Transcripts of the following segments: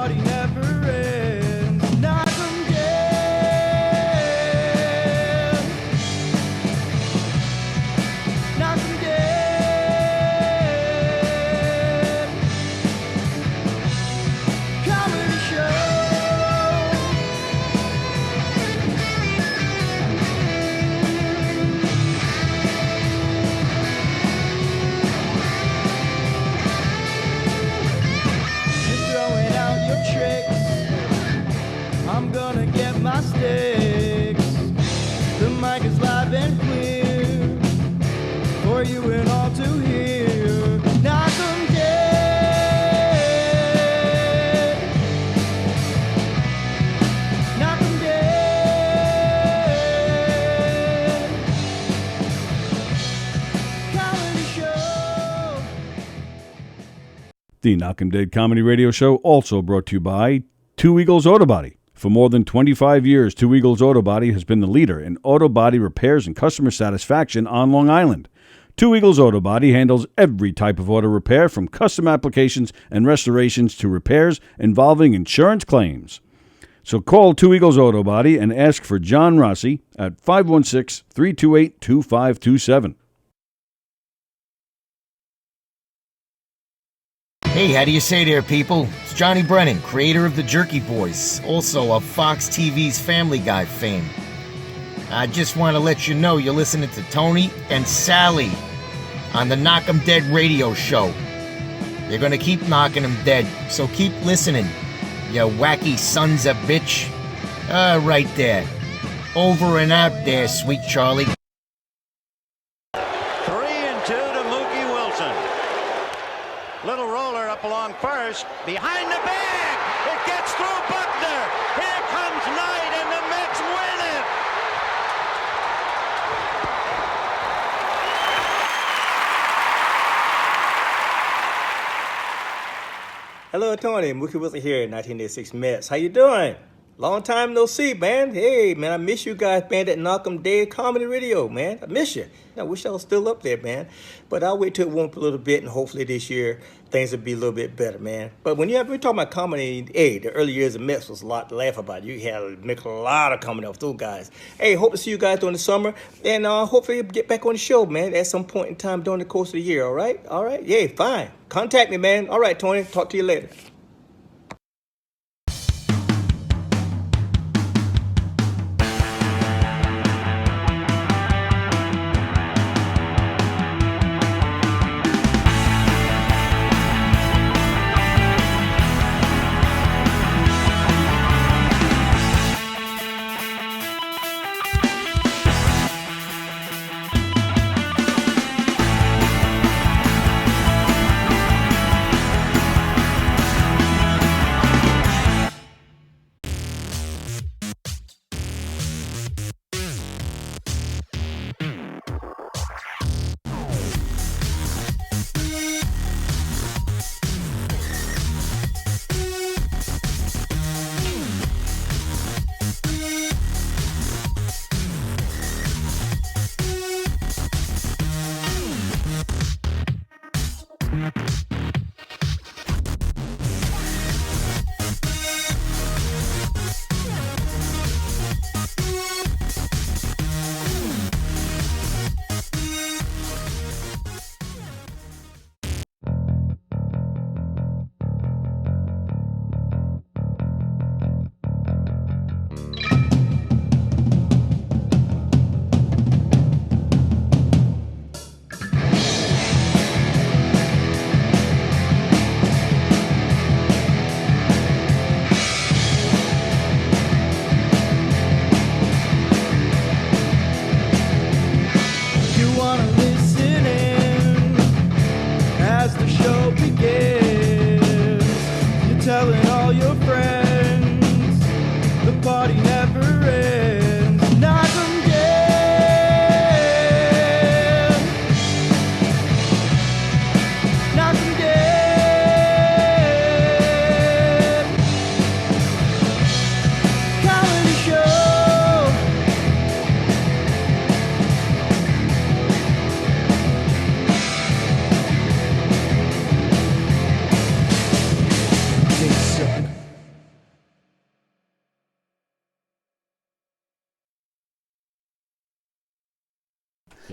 party never ends. Knockem dead. Knockem dead. Comedy show. You're throwing out your tricks. I'm gonna get my sticks. The mic is live and clear for you and all to hear. Knockem dead. Knockem dead. Comedy show. The Knockem Dead Comedy Radio Show also brought to you by Two Eagles Auto Body. For more than 25 years, Two Eagles Auto Body has been the leader in auto body repairs and customer satisfaction on Long Island. Two Eagles Auto Body handles every type of auto repair, from custom applications and restorations to repairs involving insurance claims. So call Two Eagles Auto Body and ask for John Rossi at 516-328-2527. Hey, how do you say there, people? It's Johnny Brennan, creator of the Jerky Boys, also of Fox TV's Family Guy fame. I just want to let you know you're listening to Tony and Sally on the Knockem Dead radio show. They're going to keep knocking them dead, so keep listening, you wacky sons of bitch. Right there. Over and out there, sweet Charlie. 3-2 to Mookie Wilson. Little roller up along first. Behind the bag. It gets through Buckner. Here comes Knight, and the Mets win it. Hello, Tony. Mookie Wilson here, 1986 Mets. How you doing? Long time no see, man. Hey, man, I miss you guys, man, at Knockem Dead Comedy Radio, man. I miss you. I wish I was still up there, man. But I'll wait till it warm up a little bit, and hopefully this year things will be a little bit better, man. But when we're talking about comedy, hey, the early years of Mets was a lot to laugh about. You had to make a lot of comedy off those guys. Hey, hope to see you guys during the summer, and hopefully you'll get back on the show, man, at some point in time during the course of the year, all right? All right? Yeah, fine. Contact me, man. All right, Tony. Talk to you later.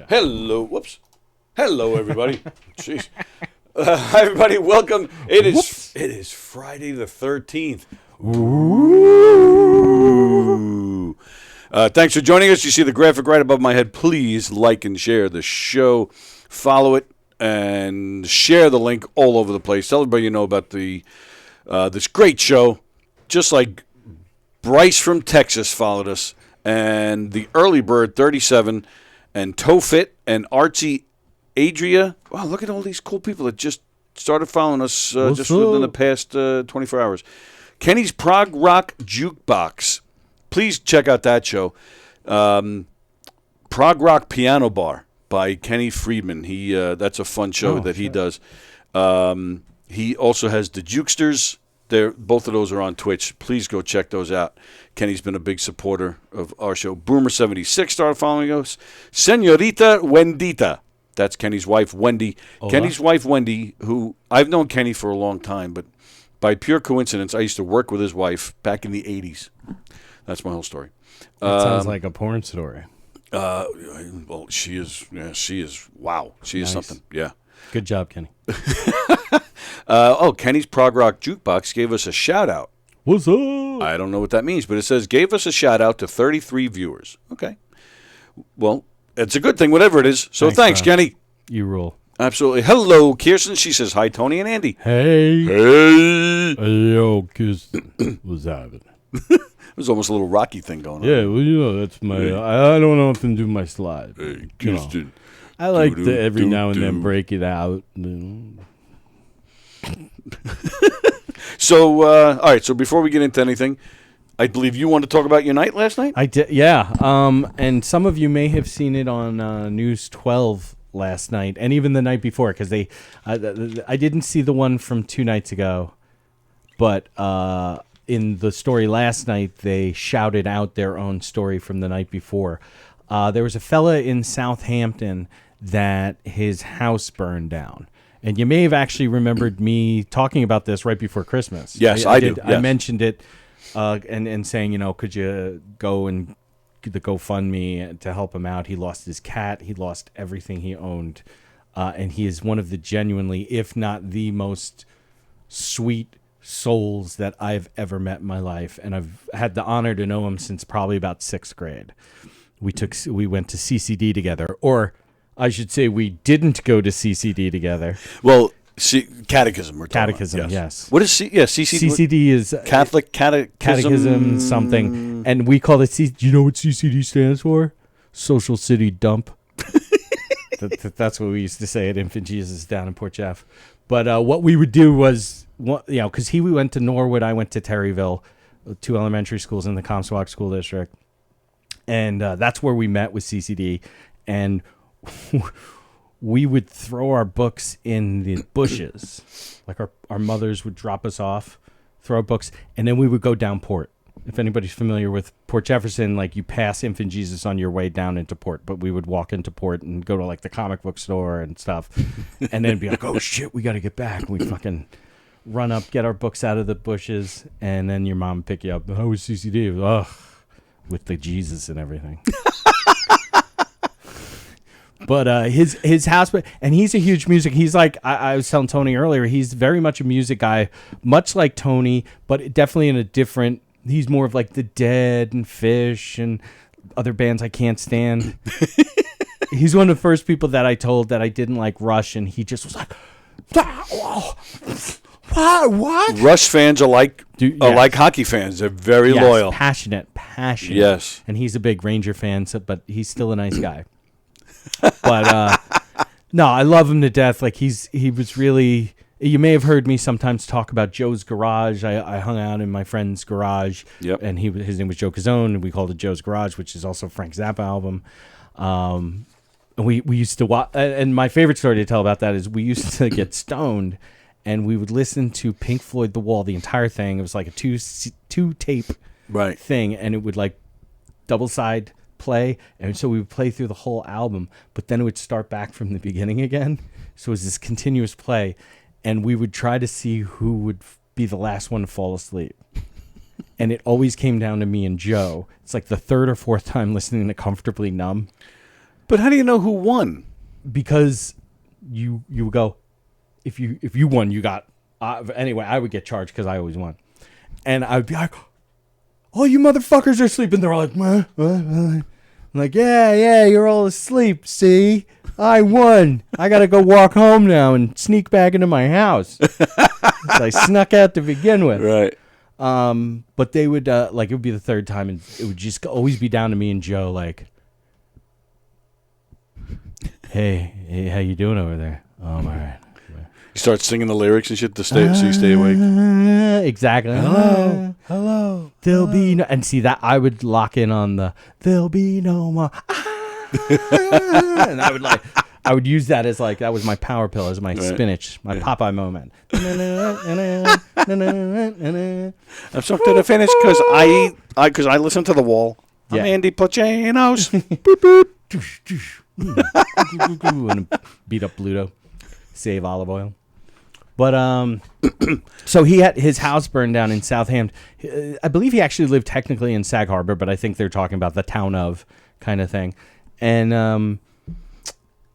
Hello. Whoops. Hello, everybody. Jeez. Hi, everybody. Welcome. It is Friday the 13th. Ooh. Thanks for joining us. You see the graphic right above my head. Please like and share the show. Follow it and share the link all over the place. Tell everybody you know about the this great show. Just like Bryce from Texas followed us, and the Early Bird 37, and Tofit and Artsy Adria. Wow, look at all these cool people that just started following us just within the past 24 hours. Kenny's Prog Rock Jukebox. Please check out that show. Prog Rock Piano Bar by Kenny Friedman. That's a fun show he does. He also has the Jukesters. Both of those are on Twitch. Please go check those out. Kenny's been a big supporter of our show. Boomer76 started following us. Senorita Wendita. That's Kenny's wife, Wendy. Hola. Kenny's wife, Wendy, who I've known Kenny for a long time, but by pure coincidence, I used to work with his wife back in the 80s. That's my whole story. That sounds like a porn story. Well, she is. Yeah, she is. Wow, she is something. Yeah. Good job, Kenny. Kenny's Prog Rock Jukebox gave us a shout out. What's up? I don't know what that means, but it says gave us a shout out to 33 viewers. Okay. Well, it's a good thing, whatever it is. So thanks Kenny. You rule. Absolutely. Hello, Kirsten. She says hi, Tony and Andy. Hey. Hey. Yo, Kirsten. What's happening? There's almost a little Rocky thing going on. Yeah, well, that's my. I don't know if to do my slide. Hey, Kirsten. I like to every now and then break it out. So, all right. So before we get into anything, I believe you wanted to talk about your night last night. I did, yeah. And some of you may have seen it on News 12 last night, and even the night before, because I didn't see the one from 2 nights ago, but in the story last night, they shouted out their own story from the night before. There was a fella in Southampton that his house burned down. And you may have actually remembered me talking about this right before Christmas. Yes, I did. I mentioned it and saying, could you go and the GoFundMe to help him out? He lost his cat. He lost everything he owned. And he is one of the genuinely, if not the most sweet souls that I've ever met in my life. And I've had the honor to know him since probably about 6th grade. We went to CCD together, or I should say we didn't go to CCD together. Well, catechism. We're catechism, yes. What is CCD? CCD is Catholic catechism something, and we call it. Do you know what CCD stands for? Social City Dump. That's what we used to say at Infant Jesus down in Port Jeff. But what we would do was, because we went to Norwood, I went to Terryville, 2 elementary schools in the Comstock School District. And that's where we met with CCD, and we would throw our books in the bushes. Like our mothers would drop us off, throw our books, and then we would go down Port. If anybody's familiar with Port Jefferson, like you pass Infant Jesus on your way down into Port, but we would walk into Port and go to like the comic book store and stuff, and then be like, oh shit, we got to get back. And we fucking run up, get our books out of the bushes, and then your mom would pick you up. How was CCD? Ugh. With the Jesus and everything. But his house, and he's a huge music. He's like, I was telling Tony earlier, he's very much a music guy, much like Tony, but definitely in a different, he's more of like The Dead and Fish and other bands I can't stand. He's one of the first people that I told that I didn't like Rush, and he just was like, what? Rush fans are like like hockey fans. They're very loyal. Passionate. Yes. And he's a big Ranger fan, but he's still a nice guy. But no, I love him to death. Like he was really. You may have heard me sometimes talk about Joe's Garage. I hung out in my friend's garage. Yep. And his name was Joe Cazzone, and we called it Joe's Garage, which is also Frank Zappa album. And we used to watch. And my favorite story to tell about that is we used to get stoned, and we would listen to Pink Floyd The Wall, the entire thing. It was like a two tape thing, and it would like double side play, and so we would play through the whole album, but then it would start back from the beginning again. So it was this continuous play, and we would try to see who would be the last one to fall asleep. And it always came down to me and Joe. It's like the 3rd or 4th time listening to Comfortably Numb. But how do you know who won? Because you would go, if you won, you got anyway. I would get charged because I always won, and I would be like, "Oh, you motherfuckers are sleeping." They're all like, I'm like, yeah, you're all asleep. See, I won. I gotta go walk home now and sneak back into my house. I snuck out to begin with, Right. But they would like it would be the third time, and it would just always be down to me and Joe, like, Hey, how you doing over there? Oh, I'm all right. You start singing the lyrics and shit to stay, so you stay awake. Exactly. Hello. There'll be no, and see that I would lock in on the there'll be no more. And I would use that as like that was my power pill, as my spinach, my Popeye moment. I'm stuck to the finish because I listen to The Wall. I'm Andy Plagainos. Boop, boop. And beat up Pluto, save olive oil. But so he had his house burned down in Southampton. I believe he actually lived technically in Sag Harbor, but I think they're talking about the town of kind of thing. And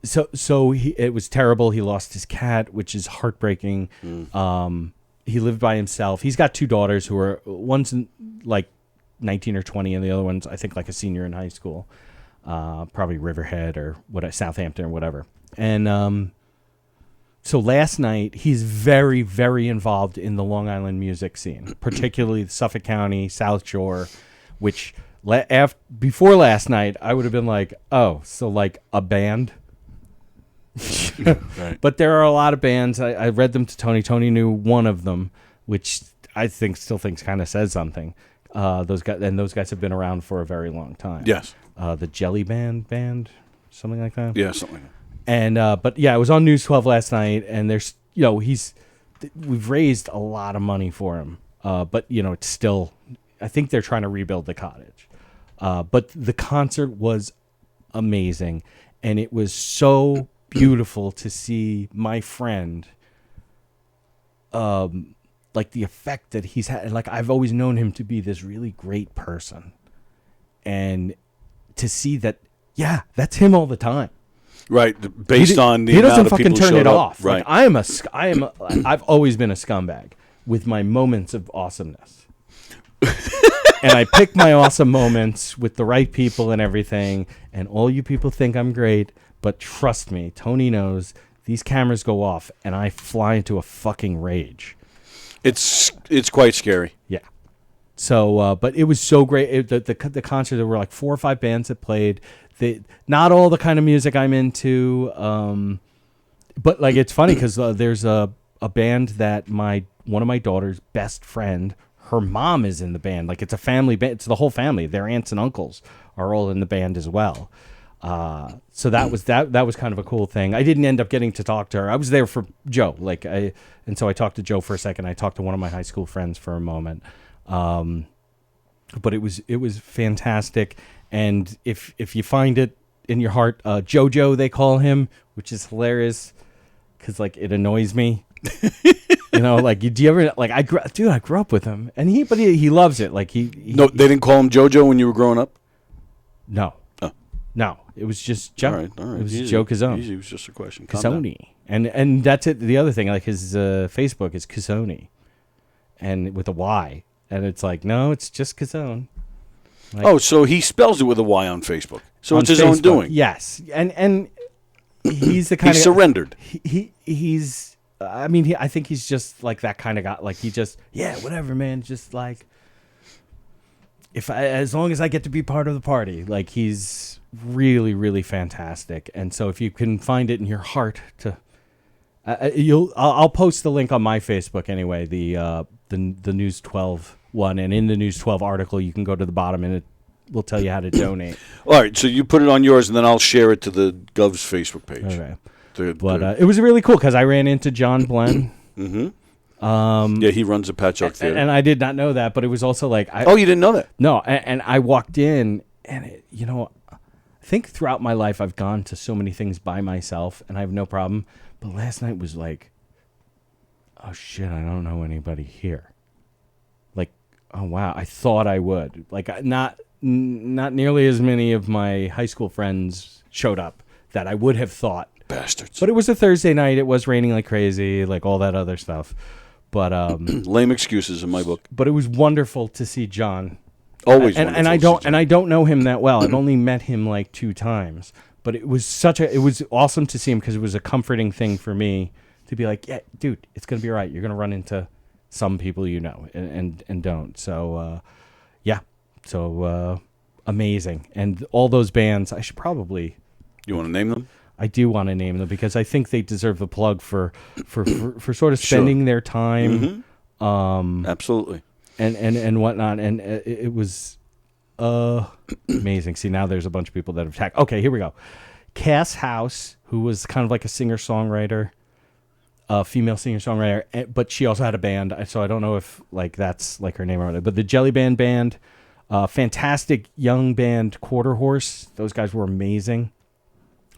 so it was terrible. He lost his cat, which is heartbreaking. He lived by himself. He's got two daughters who are one's like 19 or 20, and the other one's I think like a senior in high school. Probably Riverhead or Southampton or whatever. And so last night, he's very, very involved in the Long Island music scene, particularly Suffolk County, South Shore, which before last night, I would have been like, oh, so like a band? Right. But there are a lot of bands. I read them to Tony. Tony knew one of them, which I still thinks kind of says something. Those guys have been around for a very long time. Yes. The Jelly Band, something like that. Yeah, something like that. And but yeah, it was on News 12 last night, and there's we've raised a lot of money for him, but it's still, I think they're trying to rebuild the cottage, but the concert was amazing, and it was so beautiful to see my friend, like the effect that he's had. Like I've always known him to be this really great person, and to see that, yeah, that's him all the time. Right, based on the he amount doesn't of fucking people turn showed it up. off. Right. Like I've always been a scumbag with my moments of awesomeness, and I pick my awesome moments with the right people and everything. And all you people think I'm great, but trust me, Tony knows these cameras go off, and I fly into a fucking rage. It's quite scary. Yeah. So, but it was so great. The concert, there were like 4 or 5 bands that played. Not all the kind of music I'm into, but like it's funny because there's a band that one of my daughter's best friend, her mom is in the band. Like it's a family band. It's the whole family. Their aunts and uncles are all in the band as well. So that was kind of a cool thing. I didn't end up getting to talk to her. I was there for Joe. And so I talked to Joe for a second. I talked to one of my high school friends for a moment. But it was fantastic. And if you find it in your heart, JoJo, they call him, which is hilarious because like it annoys me. Like do you ever like I grew up with him, and he loves it. Like No, they didn't call him JoJo when you were growing up? No. Oh. No, it was just Joe. All right. It was Joe Kazone. Easy, it was just a question. Kazone. And that's it. The other thing, like his Facebook is Kazone, and with a Y, and it's like no, it's just Kazone. Like, so he spells it with a Y on Facebook. So on it's his own Facebook, doing. Yes, and he's the kind he of surrendered. He's. I mean, I think he's just like that kind of guy. Like he just, whatever, man. Just like as long as I get to be part of the party, like he's really, really fantastic. And so if you can find it in your heart to, I'll post the link on my Facebook anyway. The News 12 one, and in the News 12 article, you can go to the bottom and it will tell you how to donate. All right, so you put it on yours, and then I'll share it to the Gov's Facebook page. Okay. But it was really cool because I ran into John Blenn. Mm-hmm. He runs a Patchogue Theater. And I did not know that, but it was also like... you didn't know that? No, and I walked in, and I think throughout my life I've gone to so many things by myself, and I have no problem. But last night was like, oh shit, I don't know anybody here. Like, Oh wow, I thought I would. Like not nearly as many of my high school friends showed up that I would have thought. Bastards. But it was a Thursday night. It was raining like crazy, like all that other stuff. But lame excuses in my book. But it was wonderful to see John. Always and wonderful I to don't see and I don't know him that well. I've only met him like 2 times. But it was awesome to see him because it was a comforting thing for me to be like, yeah, dude, it's gonna be all right. You're gonna run into some people you know and don't. So amazing. And all those bands, I should probably. You want to name them? I do want to name them because I think they deserve the plug for sort of spending their time. Mm-hmm. Absolutely. And whatnot. And it was amazing. See, now there's a bunch of people that have attacked. Okay, here we go. Cass House, who was kind of like a singer-songwriter, female singer-songwriter, but she also had a band. So I don't know if like that's like her name or whatever. But the Jelly Band, fantastic young band, Quarter Horse. Those guys were amazing.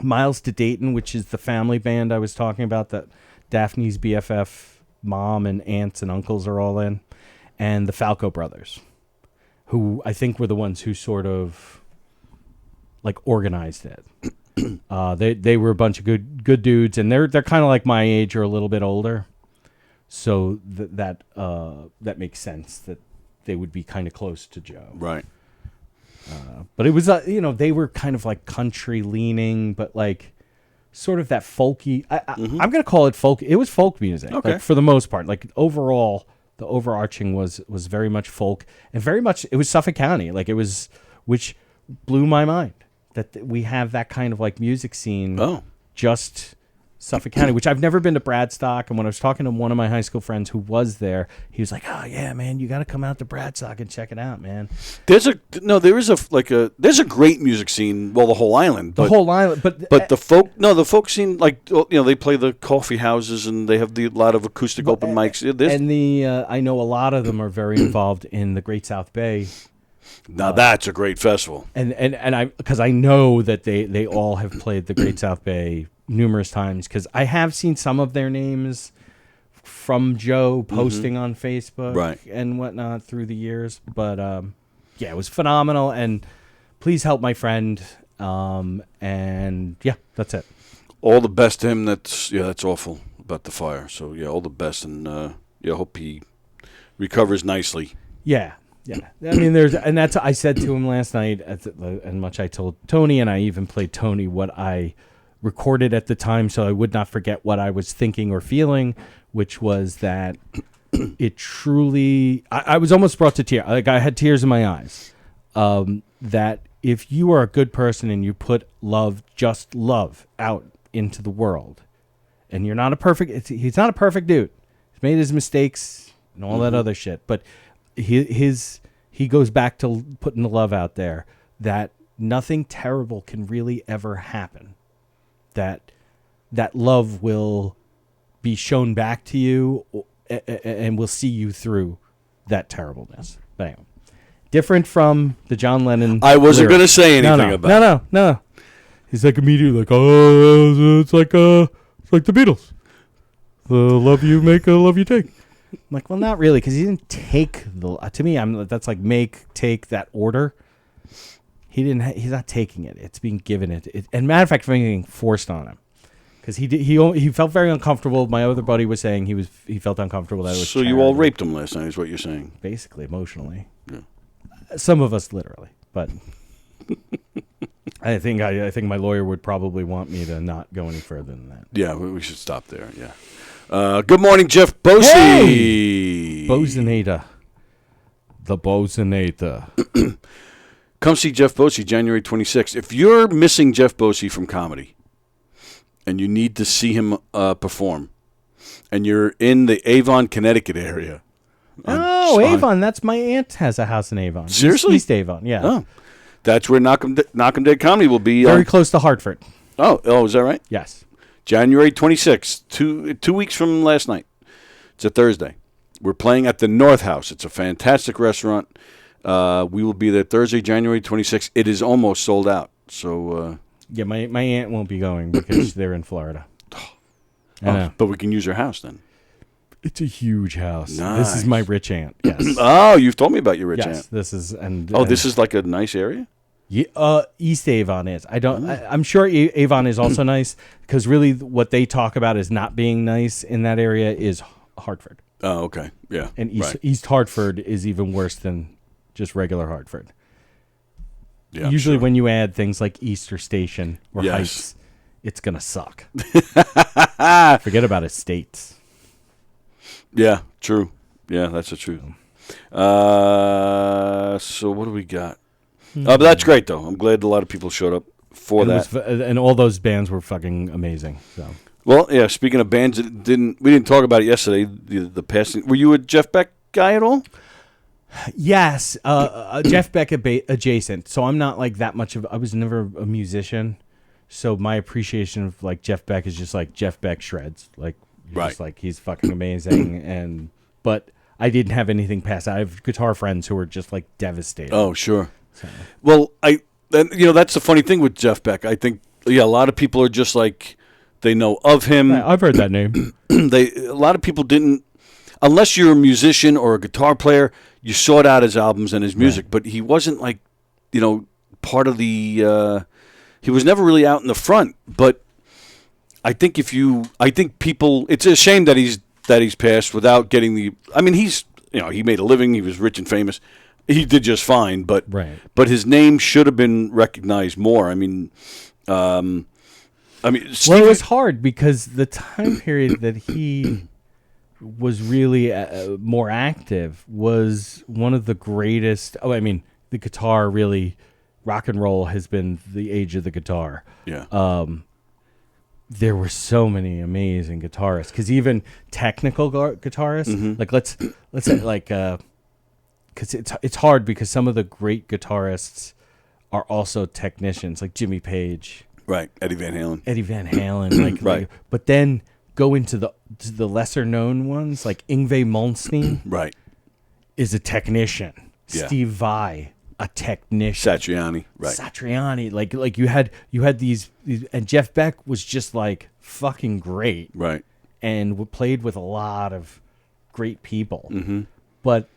Miles to Dayton, which is the family band I was talking about that Daphne's BFF mom and aunts and uncles are all in. And the Falco Brothers, who I think were the ones who sort of like organized it. They were a bunch of good dudes, and they're kind of like my age or a little bit older, so that makes sense that they would be kind of close to Joe. Right. But it was they were kind of like country leaning, but like sort of that folky. I'm gonna call it folk. It was folk music, okay, like, for the most part. Like overall, the overarching was very much folk, and very much it was Suffolk County. Like it was, which blew my mind that we have that kind of like music scene. Oh, just Suffolk County, which I've never been to Bradstock. And when I was talking to one of my high school friends who was there, he was like, "Oh yeah, man, you got to come out to Bradstock and check it out, man." There's a great music scene. Well, the whole island, the whole island, but the folk scene, like they play the coffee houses and they have a lot of acoustic open mics. I know a lot of them are very involved in the Great South Bay. Now that's a great festival, and because I know that they all have played the Great South Bay numerous times, because I have seen some of their names from Joe posting on Facebook, right, and whatnot through the years. But yeah, it was phenomenal, and please help my friend. And yeah, that's it. All the best to him. That's awful about the fire. So yeah, all the best, and hope he recovers nicely. Yeah. Yeah, I mean, that's I said to him last night, and much I told Tony, and I even played Tony what I recorded at the time, so I would not forget what I was thinking or feeling, which was that it truly, I was almost brought to tears. Like I had tears in my eyes. That if you are a good person and you put just love out into the world, and you're not he's not a perfect dude. He's made his mistakes and all that other shit, but he goes back to putting the love out there, that nothing terrible can really ever happen, that love will be shown back to you and will see you through that terribleness. But anyway, different from the John Lennon. I wasn't going to say anything about it. No. He's like immediately like, oh, it's like the Beatles. The love you make, love you take. I'm like, well, not really, because he didn't take to me, that's like take that order. He's not taking it. It's being given it. And matter of fact, being forced on him, because he felt very uncomfortable. My other buddy was saying he felt uncomfortable. That it was so you all raped him last night, is what you're saying? Basically, emotionally. Yeah. Some of us literally, but I think my lawyer would probably want me to not go any further than that. Yeah, we should stop there. Yeah. Good morning, Jeff Bosy. Hey! Bosinator. The Bosinator. Come see Jeff Bosy January 26th. If you're missing Jeff Bosy from comedy and you need to see him perform, and you're in the Avon, Connecticut area. Oh, Avon. That's my aunt has a house in Avon. Seriously? East Avon, yeah. Oh, that's where Knockem Dead Comedy will be. Very close to Hartford. Oh, is that right? Yes. January 26th, 2 weeks from last night. It's a Thursday. We're playing at the North House. It's a fantastic restaurant. We will be there Thursday, January 26th. It is almost sold out. So yeah, my aunt won't be going because they're in Florida. I know. But we can use her house then. It's a huge house. Nice. This is my rich aunt. Yes. Oh, you've told me about your rich Yes. aunt. This is This is like a nice area? East Avon is. I'm sure Avon is also nice because really what they talk about is not being nice in that area is Hartford. Oh, okay. Yeah. And right. East Hartford is even worse than just regular Hartford. Yeah, Usually sure. when you add things like Easter Station or Yes. Heights, it's going to suck. Forget about estates. Yeah, true. Yeah, that's the truth. So what do we got? But that's great, though. I'm glad a lot of people showed up for And, that. and all those bands were fucking amazing. So. Well, yeah, speaking of bands, we didn't talk about it yesterday, the passing. Were you a Jeff Beck guy at all? Yes, Jeff Beck adjacent. So I'm not like that much of. I was never a musician, so my appreciation of like Jeff Beck is just like Jeff Beck shreds. Like, Right. just like he's fucking amazing. But I didn't have anything past that. I have guitar friends who were just like devastated. Oh, sure. So. Well, that's the funny thing with Jeff Beck. I think a lot of people are just like they know of him. I've heard that name. A lot of people didn't, unless you're a musician or a guitar player, you sought out his albums and his music. Right. But he wasn't like, part of the. He was never really out in the front. But I think people. It's a shame that he's passed without getting the. I mean, he made a living. He was rich and famous. He did just fine, but but his name should have been recognized more. I mean, Steve, it was hard because the time period that he was really more active was one of the greatest. Oh, I mean, the guitar really, rock and roll has been the age of the guitar. Yeah. There were so many amazing guitarists because even technical guitarists, like let's say like. Because it's hard because some of the great guitarists are also technicians, like Jimmy Page, right? Eddie Van Halen, right. But then go into the lesser known ones, like Yngwie Malmsteen, right, is a technician. Yeah. Steve Vai, a technician. Satriani, right? Satriani, like you had these, and Jeff Beck was just like fucking great, right? And played with a lot of great people, but.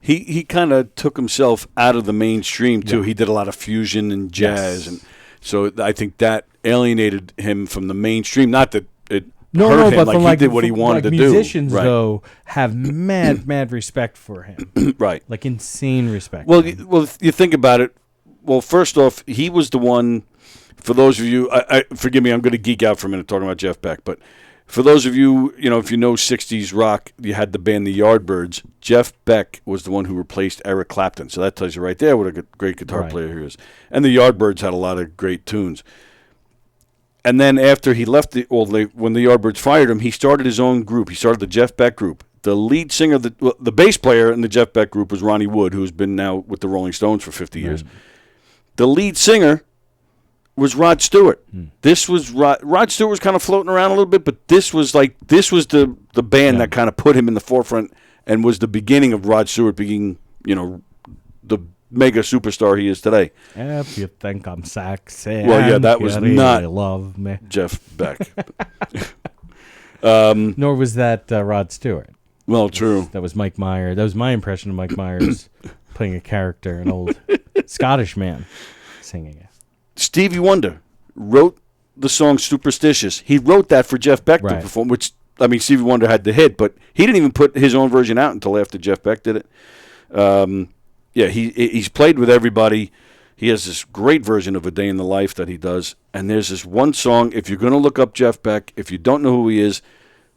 He kind of took himself out of the mainstream, too. Yeah. He did a lot of fusion and jazz. Yes. And so I think that alienated him from the mainstream. Not that it hurt him, like he did what he wanted to do. Musicians, though, have mad respect for him. Right. Like insane respect. Well, you think about it. Well, first off, he was the one, for those of you, forgive me, I'm going to geek out for a minute talking about Jeff Beck, but for those of you, if you know 60s rock, you had the band the Yardbirds. Jeff Beck was the one who replaced Eric Clapton. So that tells you right there what a great guitar player he is. And the Yardbirds had a lot of great tunes. And then after he left, when the Yardbirds fired him, he started his own group. He started the Jeff Beck Group. The lead singer, the bass player in the Jeff Beck Group was Ronnie Wood, who's been now with the Rolling Stones for 50 years. The lead singer was Rod Stewart. This was Rod Stewart was kind of floating around a little bit, but this was the band that kind of put him in the forefront and was the beginning of Rod Stewart being, the mega superstar he is today. If you think I'm sexy, well, yeah, that was really not love me. Jeff Beck. Nor was that Rod Stewart. Well, true. That was Mike Myers. That was my impression of Mike Myers playing a character, an old Scottish man singing it. Stevie Wonder wrote the song Superstitious. He wrote that for Jeff Beck to perform, which, I mean, Stevie Wonder had the hit, but he didn't even put his own version out until after Jeff Beck did it. He's played with everybody. He has this great version of A Day in the Life that he does, and there's this one song, if you're going to look up Jeff Beck, if you don't know who he is,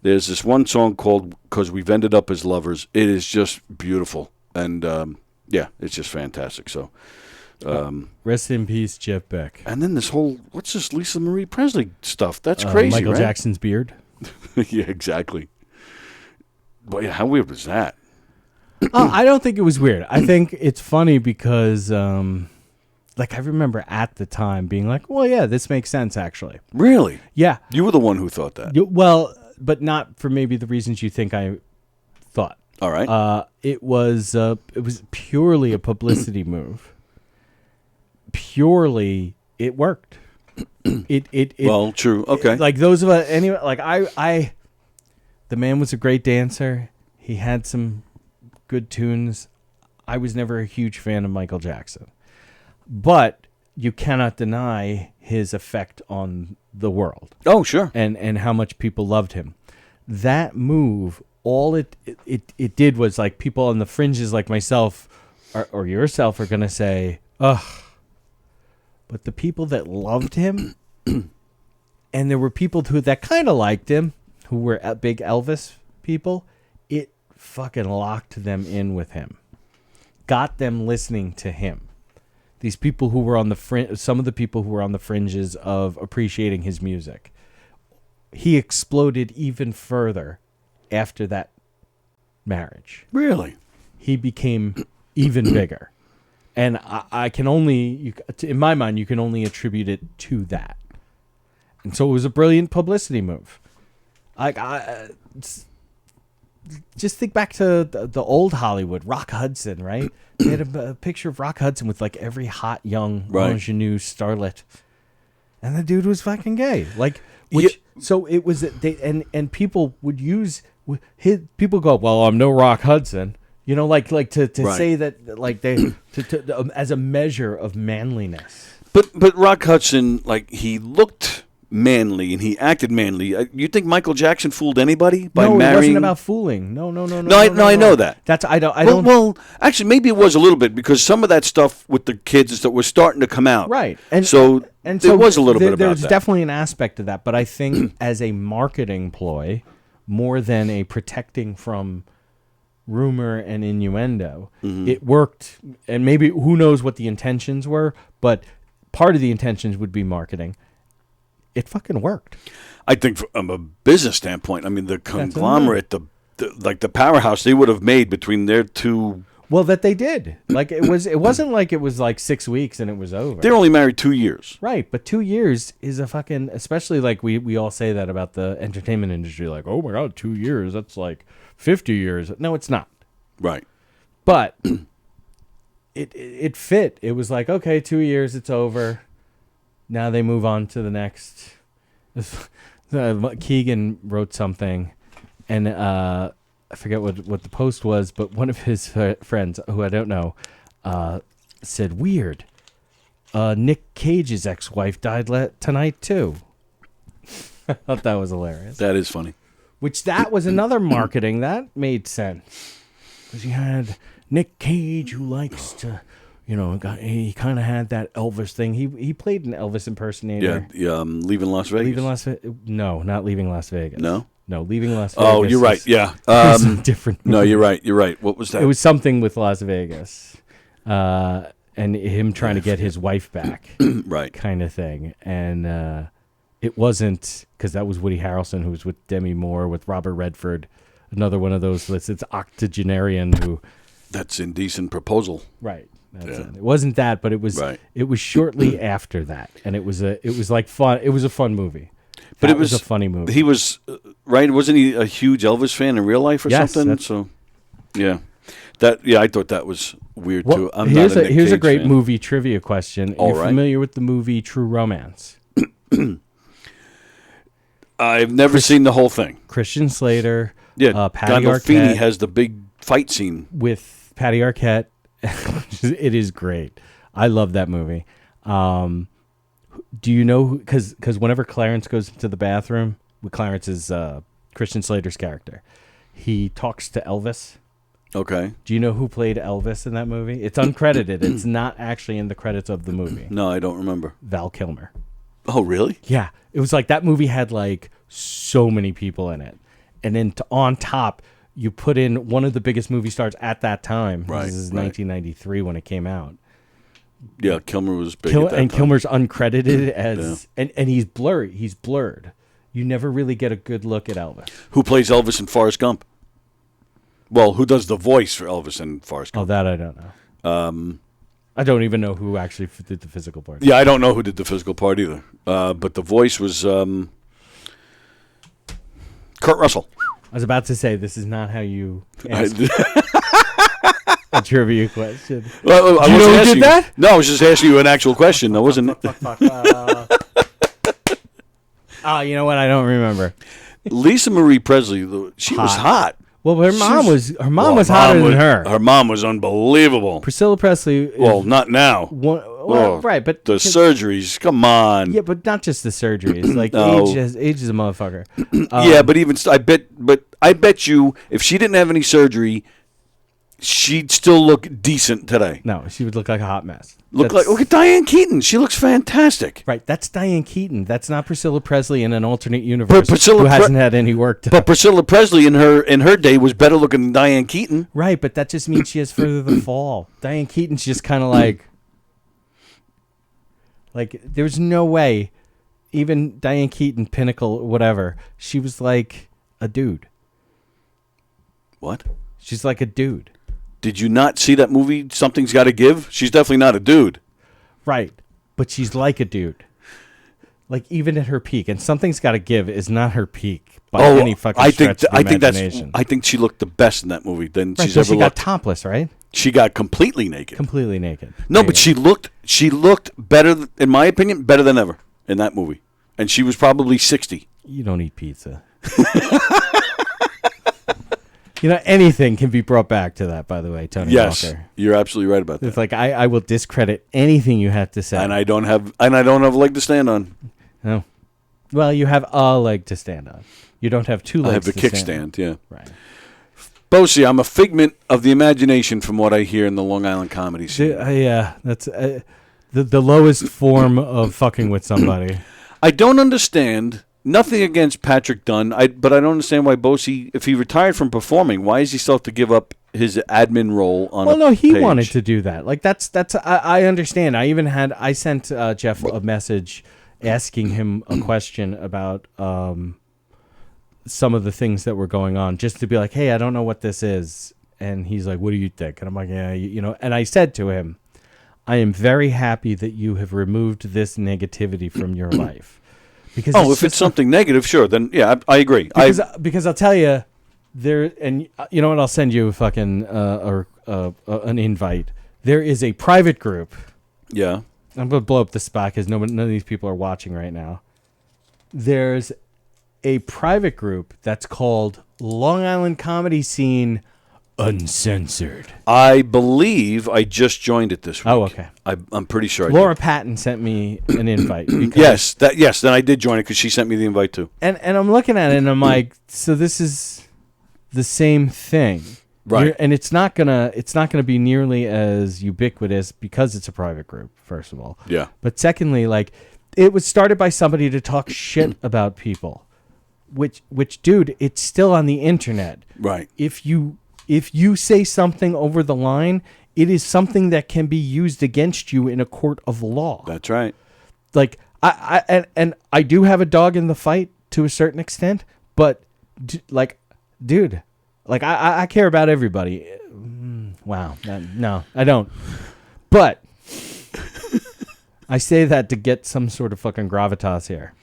there's this one song called Because We've Ended Up as Lovers. It is just beautiful, and it's just fantastic, so... rest in peace, Jeff Beck. And then this whole, what's this Lisa Marie Presley stuff? That's crazy, Michael right? Jackson's beard. Yeah, exactly. Boy, how weird was that? I don't think it was weird. I think it's funny because, I remember at the time being like, well, yeah, this makes sense, actually. Really? Yeah. You were the one who thought that. Well, but not for maybe the reasons you think I thought. All right. It was purely a publicity move. Purely, it worked. It well, true. Okay. Like those of us, anyway. Like I The man was a great dancer. He had some good tunes. I was never a huge fan of Michael Jackson. But you cannot deny his effect on the world. Oh, sure. And how much people loved him. That move, all it did was like people on the fringes like myself or yourself are going to say, ugh. But the people that loved him, and there were people that kind of liked him, who were big Elvis people, it fucking locked them in with him. Got them listening to him. These people who were on the fringe, some of the people who were on the fringes of appreciating his music. He exploded even further after that marriage. Really? He became even bigger. And I can only, in my mind, you can only attribute it to that. And so it was a brilliant publicity move. Just think back to the old Hollywood, Rock Hudson, right? They had a picture of Rock Hudson with like every hot young ingenue starlet. And the dude was fucking gay. Like, so it was, and people would use, people go, well, I'm no Rock Hudson. You know, like to say that, like they as a measure of manliness. But Rock Hudson, like, he looked manly and he acted manly. You think Michael Jackson fooled anybody by marrying? No, it wasn't about fooling. No. I know that. That's I don't. Well, actually, maybe it was a little bit because some of that stuff with the kids that was starting to come out. Right, so there was a little bit about there's that. Definitely an aspect of that, but I think as a marketing ploy, more than a protecting from rumor and innuendo, it worked. And maybe who knows what the intentions were, but part of the intentions would be marketing. It fucking worked. I think from a business standpoint, I mean, the conglomerate, the powerhouse they would have made between their two. Well, that they did. Like it wasn't like it was like 6 weeks and it was over. They're only married 2 years. Right, but 2 years is a fucking, especially like we all say that about the entertainment industry, like, oh my God, 2 years, that's like 50 years. No, it's not. Right. But it fit. It was like, okay, 2 years, it's over. Now they move on to the next. Keegan wrote something, and I forget what the post was, but one of his friends, who I don't know, said, weird. Nick Cage's ex-wife died tonight, too. I thought that was hilarious. That is funny. Which that was another marketing. That made sense. Because you had Nick Cage, who likes to, he kind of had that Elvis thing. He played an Elvis impersonator. Yeah, Leaving Las Vegas. No, not Leaving Las Vegas. No, Leaving Las Vegas. Oh, you're right. Yeah, different. No, you're right. What was that? It was something with Las Vegas, and him trying to get his wife back, right? Kind of thing. And it wasn't, because that was Woody Harrelson, who was with Demi Moore, with Robert Redford, another one of those lists. It's octogenarian who. That's Indecent Proposal. Right. It wasn't that, but it was. Right. It was shortly after that, and it was like fun. It was a fun movie. But it was a funny movie. He was right. Wasn't he a huge Elvis fan in real life or something? So, yeah, I thought that was weird too. I'm here's not a Nick here's a Cage great fan. movie trivia question. All You're right. familiar with the movie True Romance? I've never seen the whole thing. Christian Slater. Yeah, Patty Gandolfini Arquette has the big fight scene with Patty Arquette. It is great. I love that movie. Do you know? Because whenever Clarence goes into the bathroom, Clarence is Christian Slater's character. He talks to Elvis. Okay. Do you know who played Elvis in that movie? It's uncredited. It's not actually in the credits of the movie. No, I don't remember. Val Kilmer. Oh, really? Yeah. It was like that movie had like so many people in it. And then on top, you put in one of the biggest movie stars at that time. Right. This is 1993 when it came out. Yeah, Kilmer was big at that time. Kilmer's uncredited as and he's blurry. He's blurred. You never really get a good look at Elvis. Who plays Elvis in Forrest Gump? Well, who does the voice for Elvis in Forrest Gump? Oh, that I don't know. I don't even know who actually did the physical part. Yeah, I don't know who did the physical part either. But the voice was Kurt Russell. I was about to say, this is not how you ask a trivia question. Well, Do you know who did that? No, I was just asking you an actual question. I wasn't. You know what? I don't remember. Lisa Marie Presley, she was hot. Well, her mom was Well, hotter than her. Her mom was unbelievable. Priscilla Presley. Well, not now. Right, but the surgeries. Come on. Yeah, but not just the surgeries. Like No. age is a motherfucker. Yeah, but even I bet you if she didn't have any surgery, she'd still look decent today. No, she would look like a hot mess. Look at Diane Keaton. She looks fantastic. Right, that's Diane Keaton. That's not Priscilla Presley in an alternate universe Priscilla who hasn't had any work done. But Priscilla Presley in her day was better looking than Diane Keaton. Right, but that just means she has further the fall. Diane Keaton's just kind of like there's no way, even Diane Keaton, Pinnacle, whatever, she was like a dude. What? She's like a dude. Did you not see that movie, Something's Gotta Give? She's definitely not a dude. Right, but she's like a dude. Like even at her peak, and Something's Gotta Give is not her peak by any fucking stretch of the imagination. I think she looked the best in that movie than Right, she's so ever she got looked. topless, right? She got completely naked. Completely naked. No, There but you go. she looked better, in my opinion, better than ever in that movie. And she was probably 60. You don't eat pizza. Anything can be brought back to that, by the way, Tony Yes, Walker. you're absolutely right about that. It's like I will discredit anything you have to say. And I don't have a leg to stand on. No. Well, you have a leg to stand on. You don't have two legs. I have the to kickstand, stand yeah. on. Right. Bosy, I'm a figment of the imagination from what I hear in the Long Island comedy scene. Yeah, that's the lowest form of fucking with somebody. I don't understand. Nothing against Patrick Dunn, but I don't understand why Bosy, if he retired from performing, why does he still have to give up his admin role on? Well, no, he page? wanted to do that. Like that's I understand. I sent Jeff a message asking him a question about some of the things that were going on, just to be like, hey, I don't know what this is, and he's like, what do you think? And I'm like, yeah, and I said to him, I am very happy that you have removed this negativity from your life. Because if it's something negative, sure, then yeah, I agree. Because I'll tell you, there, and you know what, I'll send you a fucking an invite. There is a private group. Yeah. I'm gonna blow up the spot because none of these people are watching right now. There's a private group that's called Long Island Comedy Scene Uncensored. I believe I just joined it this week. Oh, okay. I'm pretty sure. Laura Patton sent me an invite. Yes, then I did join it because she sent me the invite too. And I'm looking at it and I'm like, so this is the same thing, right? And it's not gonna be nearly as ubiquitous because it's a private group. First of all, yeah. But secondly, like, it was started by somebody to talk shit about people, which dude, it's still on the internet, right? If you say something over the line, it is something that can be used against you in a court of law. That's right. Like I do have a dog in the fight to a certain extent, but dude, I care about everybody. Wow. No, I don't. But I say that to get some sort of fucking gravitas here.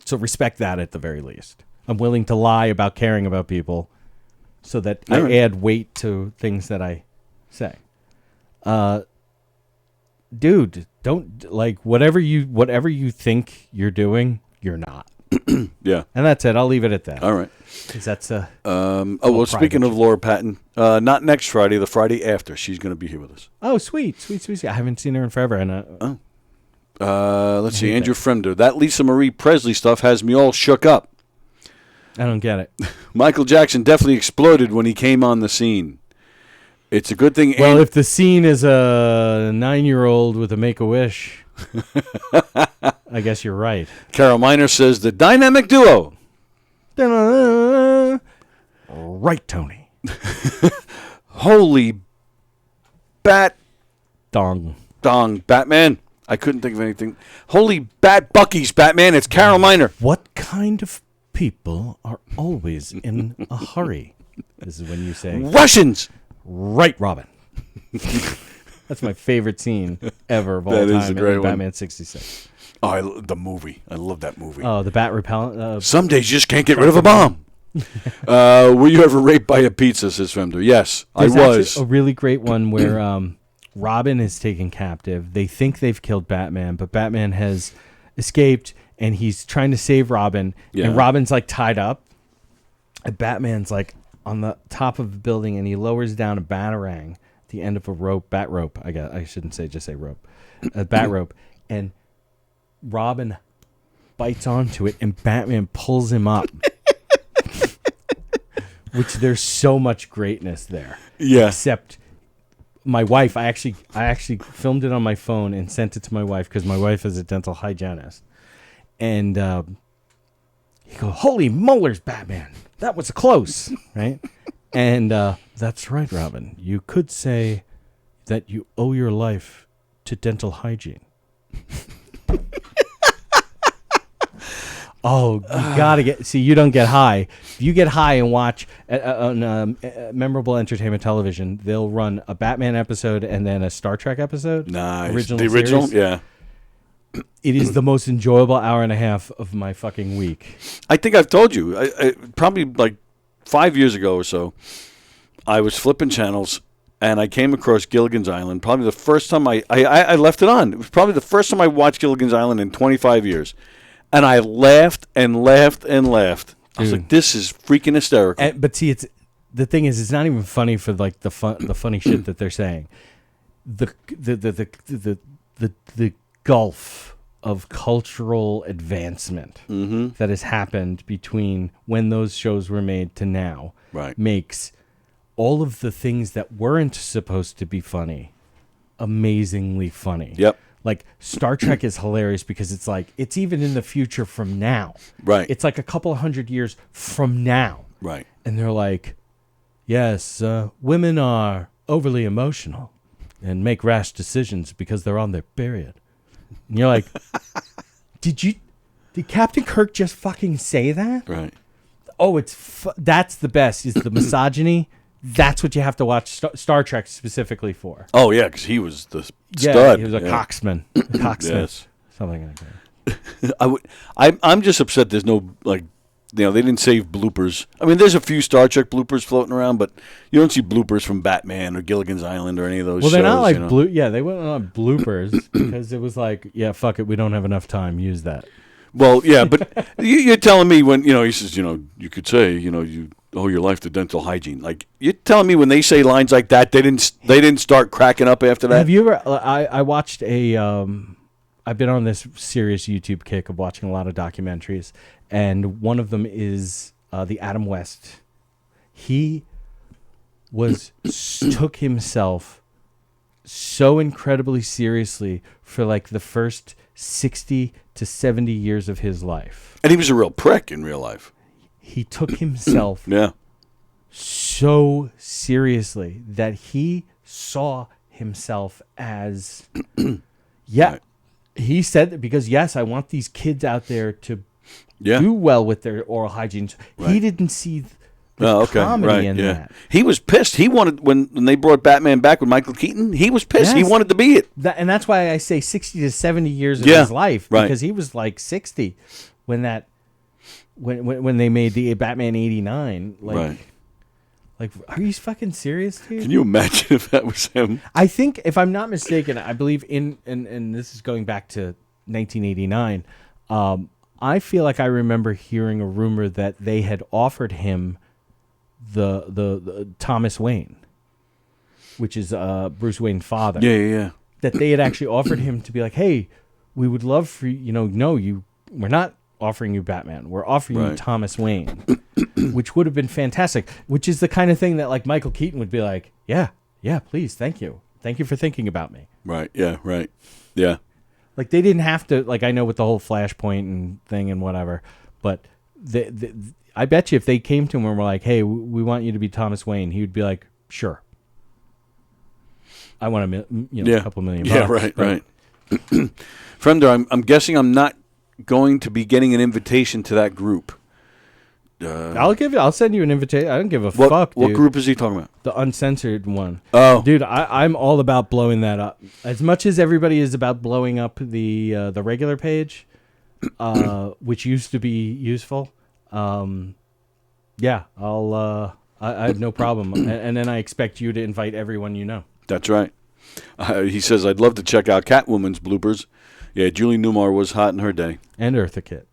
So respect that at the very least. I'm willing to lie about caring about people so that I add weight to things that I say. Dude, don't, like, whatever you think you're doing, you're not. Yeah. And that's it. I'll leave it at that. All right. Because that's speaking of Laura Patton, not next Friday, the Friday after, she's going to be here with us. Oh, sweet. I haven't seen her in forever. And let's see, Andrew Fremder. That Lisa Marie Presley stuff has me all shook up. I don't get it. Michael Jackson definitely exploded when he came on the scene. It's a good thing. Well, if the scene is a 9-year-old with a Make-A-Wish, I guess you're right. Carol Miner says the dynamic duo. Right, Tony. Holy bat Dong, Batman. I couldn't think of anything. Holy bat Bucky's Batman. It's Carol Miner. What kind of people are always in a hurry? This is when you say Russians. Right, Robin. That's my favorite scene ever of all That time. is a great one. Batman 66. Oh, the movie. I love that movie. Oh, the bat repellent. Some days you just can't get rid of a bomb. Were you ever raped by a pizza, says Femder? Yes, There's I was. A really great one where Robin is taken captive. They think they've killed Batman, but Batman has escaped, and he's trying to save Robin, and Robin's like tied up, and Batman's like on the top of the building, and he lowers down a batarang at the end of a bat rope. I shouldn't just say rope, a bat rope, and Robin bites onto it, and Batman pulls him up. Which there's so much greatness there. Yeah. Except my wife, I actually filmed it on my phone and sent it to my wife because my wife is a dental hygienist. And he goes, "Holy molars, Batman. That was close." Right? And that's right, Robin. You could say that you owe your life to dental hygiene. Oh, you gotta you don't get high. If you get high and watch on memorable entertainment television, they'll run a Batman episode and then a Star Trek episode. Nice. The original, series. Yeah. It is the most enjoyable hour and a half of my fucking week. I think I've told you, I probably like 5 years ago or so, I was flipping channels and I came across Gilligan's Island. Probably the first time I left it on. It was probably the first time I watched Gilligan's Island in 25 years. And I laughed and laughed and laughed. I was like, "This is freaking hysterical." But see, the thing is, it's not even funny for like the funny shit that they're saying. The gulf of cultural advancement that has happened between when those shows were made to now makes all of the things that weren't supposed to be funny amazingly funny. Yep. Like Star Trek is hilarious because it's like it's even in the future from now. Right. It's like a couple of 100 years from now. Right. And they're like, yes, women are overly emotional and make rash decisions because they're on their period. And you're like, did Captain Kirk just fucking say that? Right. Oh, that's the best. Is the misogyny. That's what you have to watch Star Trek specifically for. Oh, yeah, because he was the stud. He was a coxman. Yes. Something like that. I'm just upset there's no, like, they didn't save bloopers. I mean, there's a few Star Trek bloopers floating around, but you don't see bloopers from Batman or Gilligan's Island or any of those shows. Well, they're not like they weren't on bloopers because it was like, yeah, fuck it, we don't have enough time, use that. Well, yeah, but you're telling me when, he says, you could say, you owe your life to dental hygiene. Like, you're telling me when they say lines like that, they didn't start cracking up after that? Have you ever, I watched I've been on this serious YouTube kick of watching a lot of documentaries, and one of them is the Adam West. He took himself so incredibly seriously for like the first 60 to 70 years of his life. And he was a real prick in real life. He took himself so seriously that he saw himself as, he said that because, yes, I want these kids out there to do well with their oral hygiene. Right. He didn't see the comedy in that. He was pissed. He wanted, when they brought Batman back with Michael Keaton, he was pissed. Yes. He wanted to be it. And that's why I say 60 to 70 years of his life, because he was like 60 when they made the Batman 89. Like, are you fucking serious, dude? Can you imagine if that was him? I think, if I'm not mistaken, I believe and this is going back to 1989, I feel like I remember hearing a rumor that they had offered him the Thomas Wayne, which is Bruce Wayne's father. Yeah. That they had actually offered him to be like, hey, we would love for you, we're not offering you Batman. We're offering you Thomas Wayne, which would have been fantastic, which is the kind of thing that like Michael Keaton would be like, yeah, please, thank you. Thank you for thinking about me. Right, yeah, right. Yeah. Like they didn't have to, like I know with the whole Flashpoint and thing and whatever, but I bet you if they came to him and were like, hey, we want you to be Thomas Wayne, he would be like, sure. I want a couple $1 million. Yeah, right. Fremder, I'm guessing I'm not going to be getting an invitation to that group. I'll send you an invitation. I don't give a fuck, dude. What group is he talking about? The uncensored one. Oh. Dude, I'm all about blowing that up. As much as everybody is about blowing up the regular page, which used to be useful. I have no problem. And then I expect you to invite everyone you know. That's right. He says, I'd love to check out Catwoman's bloopers. Yeah, Julie Newmar was hot in her day. And Eartha Kitt.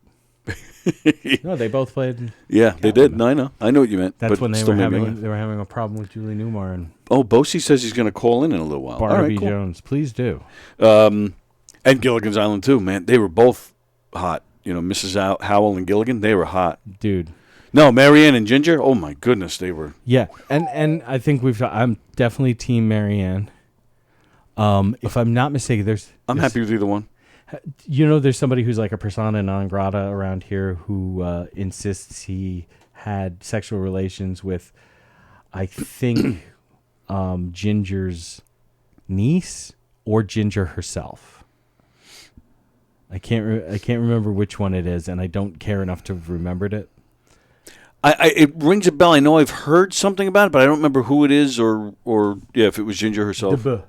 No, they both played. Yeah, they did. No, I know. I know what you meant. That's but when they still were made me laugh. having a problem with Julie Newmar and Oh, Bosy says he's going to call in a little while. Barnaby All right, cool. Jones. Please do. And Gilligan's Island, too, man. They were both hot. You know, Mrs. Howell and Gilligan, they were hot. Dude. No, Marianne and Ginger, oh, my goodness, they were. Yeah, and I think I'm definitely Team Marianne. If I'm not mistaken, I'm happy with either one. You know, there's somebody who's like a persona non grata around here who insists he had sexual relations with, I think, Ginger's niece or Ginger herself. I can't remember which one it is, and I don't care enough to have remembered it. It rings a bell. I know I've heard something about it, but I don't remember who it is or if it was Ginger herself. That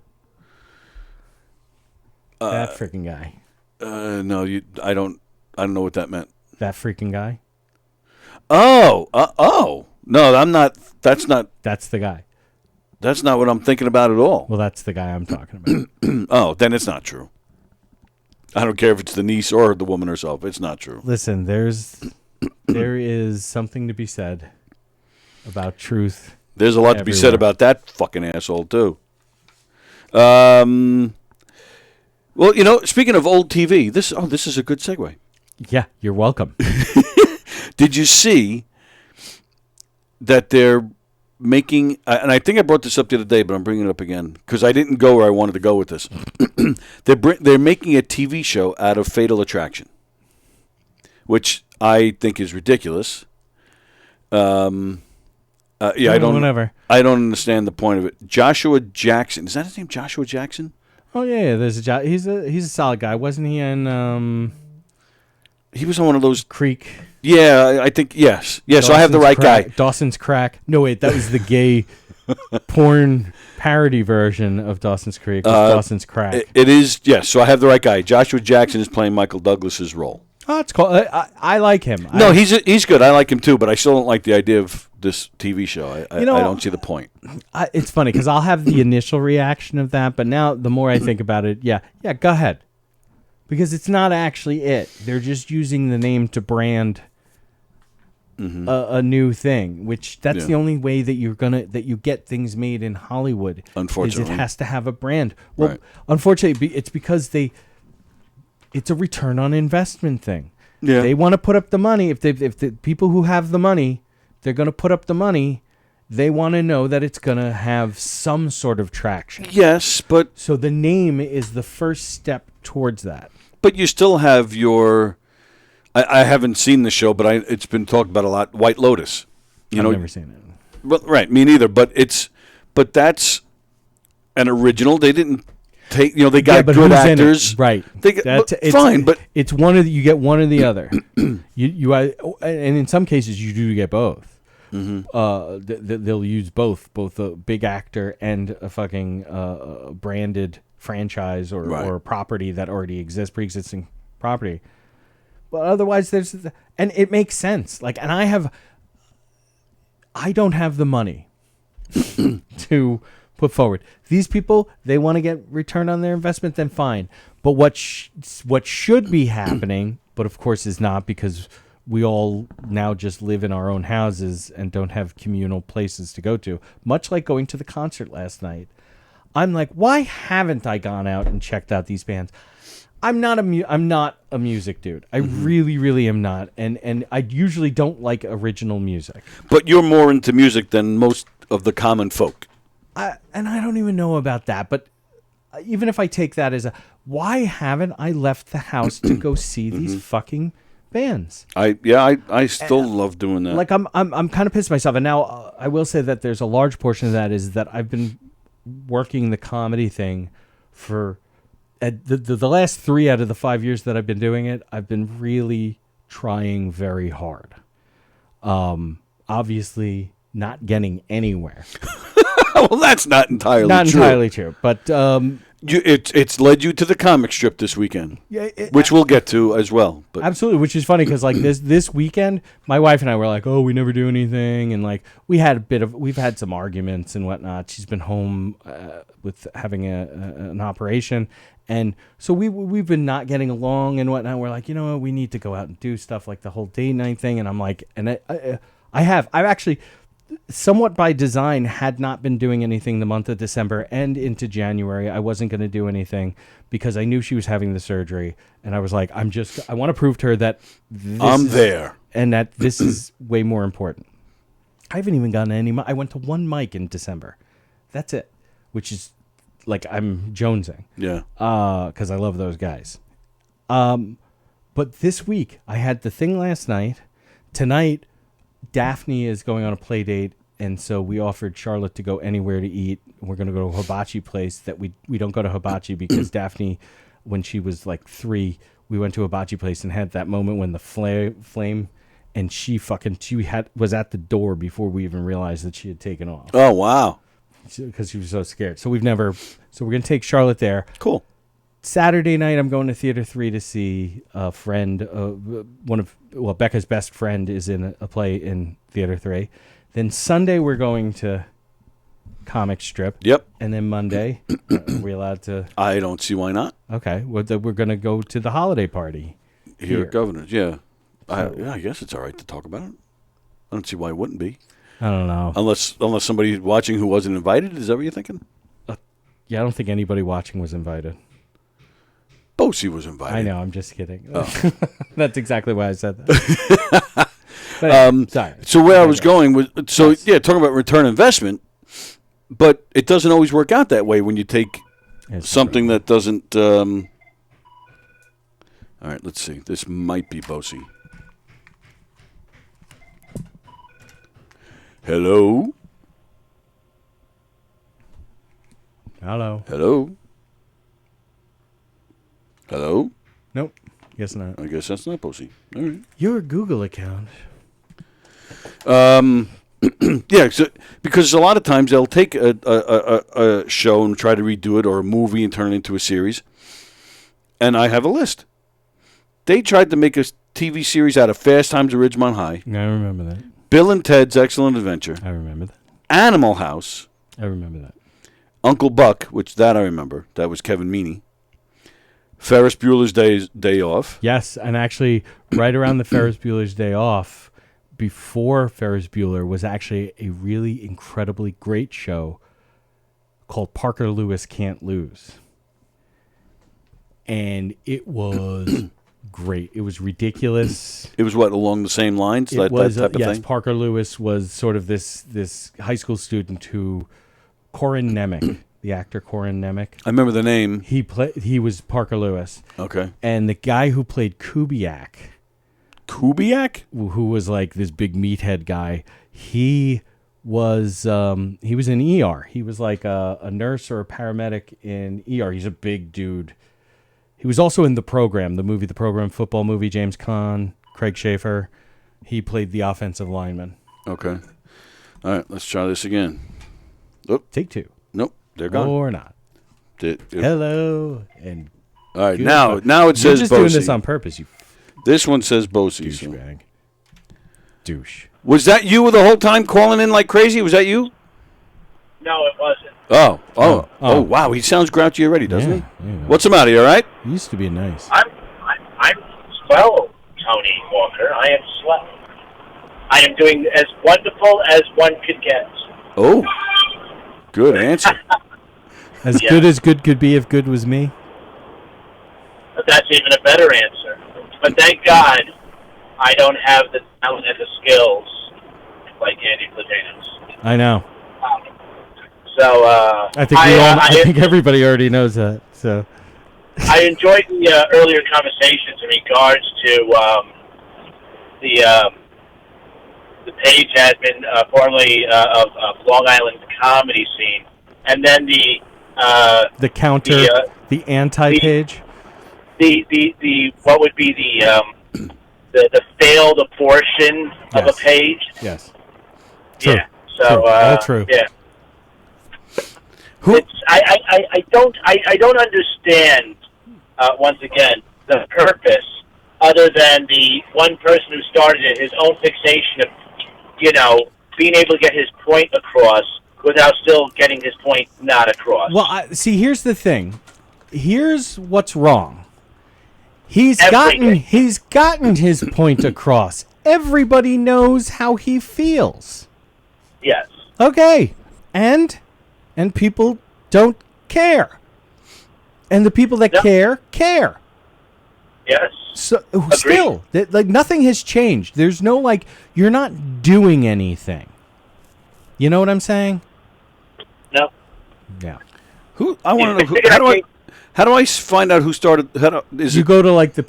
freaking guy. No, I don't know what that meant. That freaking guy. Oh. No, I'm not. That's not. That's the guy. That's not what I'm thinking about at all. Well, that's the guy I'm talking about. Oh, then it's not true. I don't care if it's the niece or the woman herself. It's not true. Listen, there is something to be said about truth. There's a lot to be said about that fucking asshole too. Well, you know, speaking of old TV, this is a good segue. Yeah, you're welcome. Did you see that they're making, and I think I brought this up the other day, but I'm bringing it up again because I didn't go where I wanted to go with this. They're making a TV show out of Fatal Attraction, which I think is ridiculous. I don't understand the point of it. Joshua Jackson, is that his name? Joshua Jackson? Oh yeah, he's a solid guy. Wasn't he in? He was on one of those Creek. Yeah, I think yes. Yeah, so I have the right guy. Dawson's Crack. No, wait, that was the gay porn parody version of Dawson's Creek. Dawson's Crack. It is, yes. So I have the right guy. Joshua Jackson is playing Michael Douglas's role. Oh, it's cool. I like him. No, he's good. I like him too, but I still don't like the idea of this TV show. I don't see the point. It's funny because I'll have the initial reaction of that, but now the more I think about it, yeah, go ahead. Because it's not actually it. They're just using the name to brand a new thing, which that's the only way that you get things made in Hollywood. Unfortunately, is it has to have a brand. Well, right. Unfortunately, it's because it's a return on investment thing. Yeah. They want to put up the money. If the people who have the money, they're going to put up the money. They want to know that it's going to have some sort of traction. Yes, but so the name is the first step towards that. But you still have your. I haven't seen the show, but it's been talked about a lot. White Lotus. I've never seen it. But, right, me neither. But that's an original. They didn't take. They got good actors. Right. Fine, but it's one of you get one or the other. and in some cases you do get both. Mm-hmm. They'll use both a big actor and a fucking branded franchise or property that already exists, pre-existing property. But otherwise, and it makes sense. Like, and I don't have the money to put forward. These people, they want to get return on their investment, then fine. But what should be happening, but of course is not, because we all now just live in our own houses and don't have communal places to go to. Much like going to the concert last night. I'm like, why haven't I gone out and checked out these bands? I'm not a music dude. I really, really am not. And I usually don't like original music. But you're more into music than most of the common folk. And I don't even know about that. But even if I take that as why haven't I left the house to go see these fucking bands? I still love doing that. Like I'm kind of pissed at myself. And now I will say that there's a large portion of that is that I've been working the comedy thing for the last 3 out of the 5 years that I've been doing it. I've been really trying very hard. Obviously not getting anywhere. Well, that's not entirely true. But It's led you to the comic strip this weekend, which we'll get to as well. But absolutely, which is funny because like this weekend, my wife and I were like, oh, we never do anything, and like we've had some arguments and whatnot. She's been home with having an operation, and so we've been not getting along and whatnot. We're like, you know what, we need to go out and do stuff like the whole date night thing, and I'm like, and I've actually, somewhat by design, had not been doing anything the month of December and into January. I wasn't going to do anything because I knew she was having the surgery, and I was like, I want to prove to her that I'm there, and that this is way more important. I haven't even gotten any. I went to one mic in December. That's it, which is like I'm jonesing. Yeah. Because I love those guys. But this week I had the thing last night. Tonight, Daphne is going on a play date, and so we offered Charlotte to go anywhere to eat. We're going to go to a hibachi place that we don't go to hibachi because Daphne, when she was like 3, we went to a hibachi place and had that moment when the flame, and she was at the door before we even realized that she had taken off. Oh, wow. Because she was so scared. So we're going to take Charlotte there. Cool. Saturday night, I'm going to Theater 3 to see a friend. Becca's best friend is in a play in Theater 3. Then Sunday, we're going to Comic Strip. Yep. And then Monday, are we allowed to? I don't see why not. Okay. We're going to go to the holiday party. Here at Governor's, yeah. I guess it's all right to talk about it. I don't see why it wouldn't be. I don't know. Unless somebody watching who wasn't invited. Is that what you're thinking? Yeah, I don't think anybody watching was invited. Bosy was invited. I know, I'm just kidding. Oh. That's exactly why I said that. But, sorry. So where I was going was, talking about return investment, but it doesn't always work out that way when you take something that doesn't. All right, let's see. This might be Bosy. Hello? Hello? Hello? Nope. Guess not. I guess that's not Bosy. All right. Your Google account. Yeah, because a lot of times they'll take a show and try to redo it, or a movie and turn it into a series. And I have a list. They tried to make a TV series out of Fast Times at Ridgemont High. I remember that. Bill and Ted's Excellent Adventure. I remember that. Animal House. I remember that. Uncle Buck, which that I remember. That was Kevin Meaney. Ferris Bueller's Day Off. Yes, and actually, right around the Ferris Bueller's Day Off, before Ferris Bueller, was actually a really incredibly great show called Parker Lewis Can't Lose. And it was great. It was ridiculous. It was what, along the same lines? That type of thing? Parker Lewis was sort of this high school student who, Corin Nemec, the actor Corin Nemec. I remember the name. He was Parker Lewis. Okay. And the guy who played Kubiak, who was like this big meathead guy, he was in ER. He was like a nurse or a paramedic in ER. He's a big dude. He was also in The Program, football movie, James Caan, Craig Schaefer. He played the offensive lineman. Okay. All right, let's try this again. Take 2. Nope, they're gone. Or not. Hello. And all right, now it says Bosy. You're just doing this on purpose, you This one says Bosy. douchebag. Douche. Was that you the whole time calling in like crazy? Was that you? No, it wasn't. Oh, wow. He sounds grouchy already, doesn't he? Yeah. What's the matter? You all right? He used to be nice. I'm swell, Tony Walker. I am swell. I am doing as wonderful as one could get. Oh, good answer. As good as good could be if good was me. But that's even a better answer. But thank God I don't have the talent and the skills like Andy Plagainos. I know. So I think I think everybody already knows that. So I enjoyed the earlier conversations in regards to the page admin formerly of Long Island comedy scene, and then the counter, the anti-page, the what would be the failed abortion of a page. Yes. True. Yeah. So true. All true. Yeah. I don't understand. Once again, the purpose, other than the one person who started it, his own fixation of, being able to get his point across without still getting his point not across. Well, see, here's the thing. Here's what's wrong. He's Everything. gotten his point across. Everybody knows how he feels. Yes. Okay. And people don't care. And the people that care. Yes. So still, like, nothing has changed. There's no, like, you're not doing anything. You know what I'm saying? No. Yeah. I want to know how do I find out who started? You go to, like, the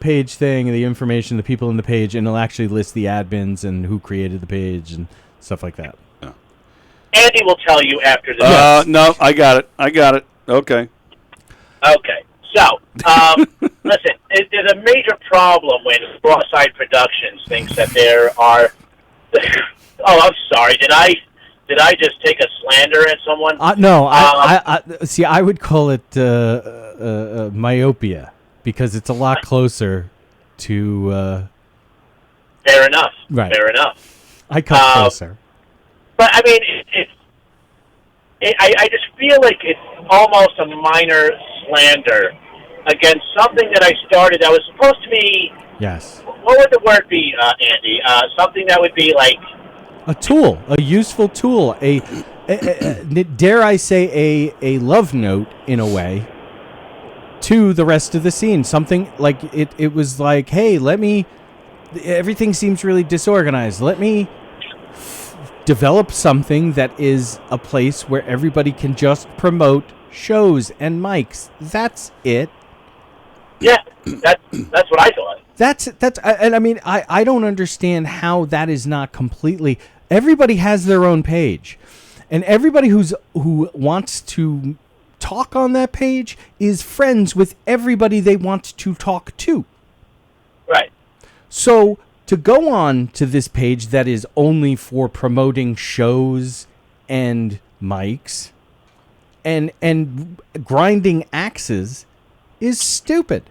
page thing, the information, the people in the page, and it'll actually list the admins and who created the page and stuff like that. Andy will tell you after the No, I got it. Okay. Okay. So, listen, there's a major problem when Cross-Eyed Productions thinks that there are... Oh, I'm sorry. Did I just take a slander at someone? No, I see. I would call it myopia because it's a lot closer to. Fair enough. Right. Fair enough. I cut closer. But I mean, I just feel like it's almost a minor slander against something that I started that was supposed to be. Yes. What would the word be, Andy? Something that would be like. A tool, a useful tool, dare I say, a love note in a way to the rest of the scene. Something like it was like, hey, everything seems really disorganized. Let me develop something that is a place where everybody can just promote shows and mics. That's it. Yeah, that's what I thought. That's and I mean, I don't understand how that is not completely. Everybody has their own page, and everybody who wants to talk on that page is friends with everybody they want to talk to. Right. So to go on to this page that is only for promoting shows and mics and grinding axes is stupid.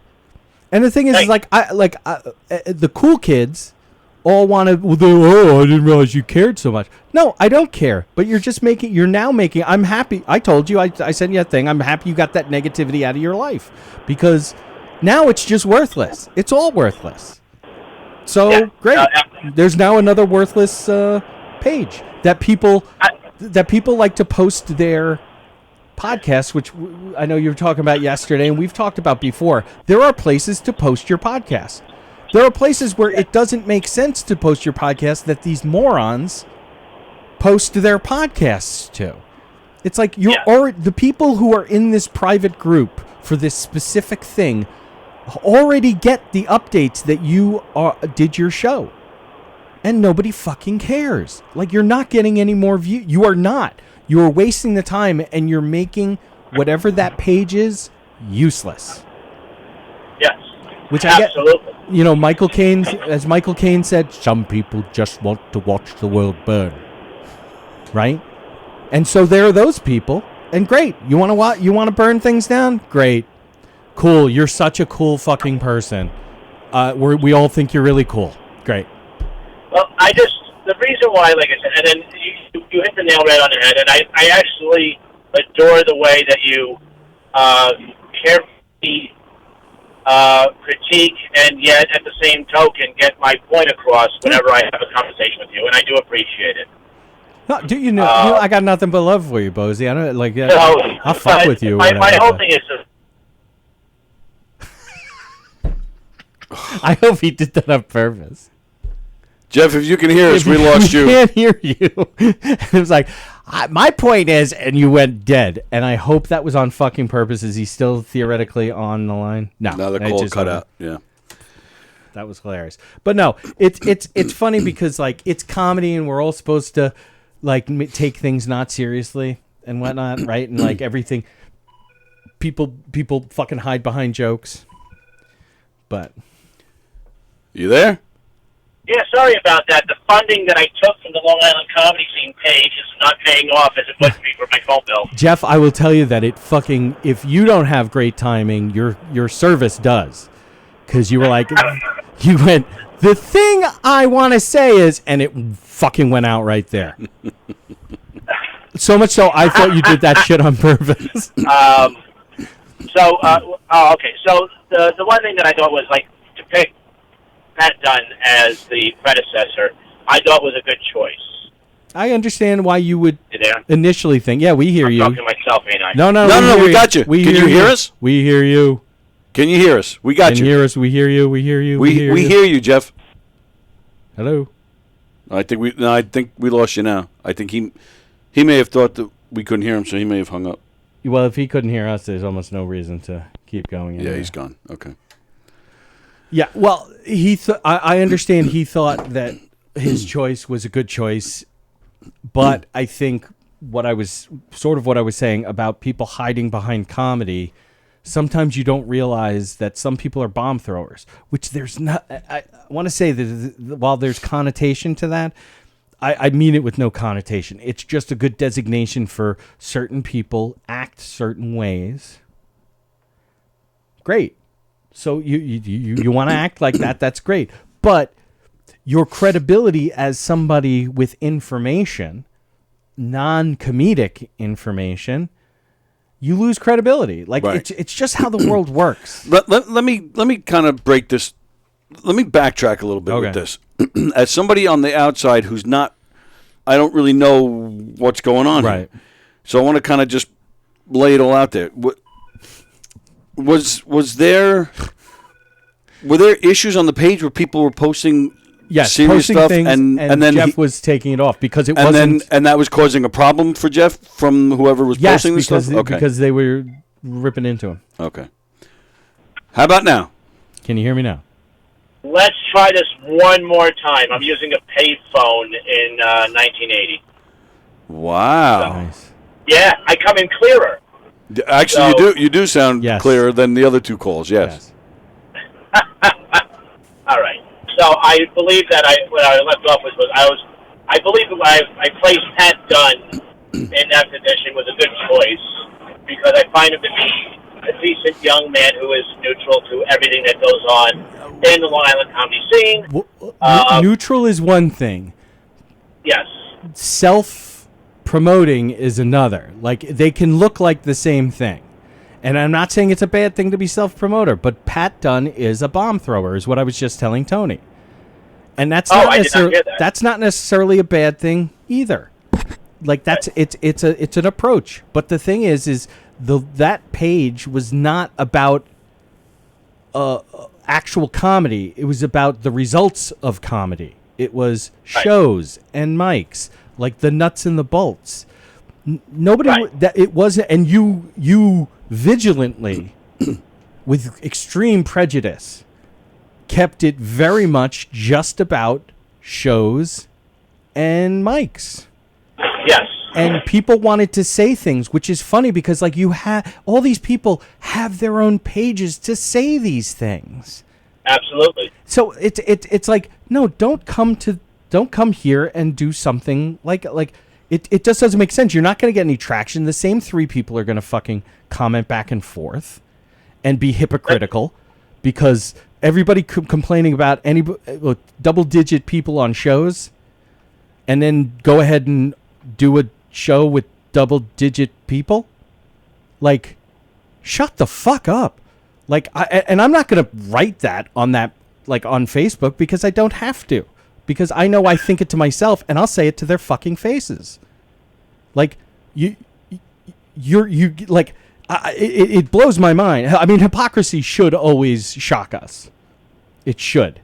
And the thing is, the cool kids all want to. Well, I didn't realize you cared so much. No, I don't care. But you're now making. I'm happy. I told you. I sent you a thing. I'm happy you got that negativity out of your life because now it's just worthless. It's all worthless. So great. There's now another worthless page that people like to post their podcasts, which I know you were talking about yesterday and we've talked about before. There are places to post your podcast. There are places where it doesn't make sense to post your podcast that these morons post their podcasts to. It's like the people who are in this private group for this specific thing already get the updates that you did your show. And nobody fucking cares. Like, you're not getting any more views. You are not. You are wasting the time and you're making whatever that page is useless. Yes. Which absolutely. I get. As Michael Caine said, some people just want to watch the world burn. Right? And so there are those people. And great. You want to burn things down? Great. Cool. You're such a cool fucking person. We all think you're really cool. Great. Well, the reason why, like I said, and then you hit the nail right on the head, and I actually adore the way that you carefully critique and yet at the same token get my point across whenever I have a conversation with you, and I do appreciate it. No, do you know? I got nothing but love for you, Bosy. I don't like. I'll fuck with you. My whole thing is. I hope he did that on purpose. Jeff, if you can hear us, we lost you. I can't hear you. It was like, my point is, and you went dead. And I hope that was on fucking purpose. Is he still theoretically on the line? No. No, the call cut out. Yeah. That was hilarious. But no, it's funny because, like, it's comedy and we're all supposed to, like, take things not seriously and whatnot, right? And, like, everything, people fucking hide behind jokes. But. You there? Yeah, sorry about that. The funding that I took from the Long Island Comedy Scene page is not paying off as it would be for my phone bill. Jeff, I will tell you that if you don't have great timing, your service does. Because you were like, you went, the thing I want to say is, and it fucking went out right there. So much so, I thought you did that shit on purpose. Okay. So the one thing that I thought was, like, to pick Pat Dunn as the predecessor, I thought was a good choice. I understand why you would You there? initially think, yeah, we hear I'm you. talking to myself, ain't I? No, we got you. We Can you hear us? We hear you. Can you hear us? We got Can you. you hear us? We hear you. We hear you. We hear you, Jeff. Hello. I think we lost you now. I think he may have thought that we couldn't hear him, so he may have hung up. Well, if he couldn't hear us, there's almost no reason to keep going. Yeah, anyway. he's gone. Okay. Yeah, well, I understand he thought that his choice was a good choice, but I think what I was saying about people hiding behind comedy, sometimes you don't realize that some people are bomb throwers, which there's not. I want to say that while there's connotation to that, I mean it with no connotation. It's just a good designation for certain people act certain ways. Great. So you want to act like that, that's great. But your credibility as somebody with information, non-comedic information, you lose credibility. Like Right. it's just how the world works. Let me kind of break this. Let me backtrack a little bit with this. As somebody on the outside who's not, I don't really know what's going on Right. here. So I want to kind of just lay it all out there. Were there issues on the page where people were posting serious posting stuff things, and then Jeff was taking it off because it and wasn't. and that was causing a problem for Jeff from whoever was Yes, posting this stuff? Okay. because they were ripping into him. Okay. How about now? Can you hear me now? Let's try this one more time. I'm using a payphone in 1980. Wow. Nice. Yeah, I come in clearer. Actually, So- you do sound Yes. clearer than the other two calls. Yes. All right. So I believe that what I left off with was I believe that I placed Pat Dunn in that position was a good choice because I find him to be a decent young man who is neutral to everything that goes on in the Long Island comedy scene. Neutral is one thing. Yes. Self-promoting is another. Like, they can look like the same thing. And I'm not saying it's a bad thing to be self-promoter, but Pat Dunn is a bomb thrower, is what I was just telling Tony. And that's not I did not hear that. That's not necessarily a bad thing either. Like, it's an approach. But the thing is that page was not about actual comedy. It was about the results of comedy. It was shows and mics, like the nuts and the bolts. Nobody that it wasn't, and you vigilantly, with extreme prejudice, kept it very much just about shows and mics. Yes. And people wanted to say things, which is funny because like you have all these people have their own pages to say these things. Absolutely. So it's like, no, don't come here and do something like it just doesn't make sense. You're not going to get any traction. The same three people are going to fucking comment back and forth and be hypocritical because everybody complaining about any double-digit people on shows and then go ahead and do a show with double-digit people. Like, shut the fuck up. Like, I'm not going to write that on Facebook because I don't have to. Because I know I think it to myself and I'll say it to their fucking faces. Like, it blows my mind. I mean, hypocrisy should always shock us. It should.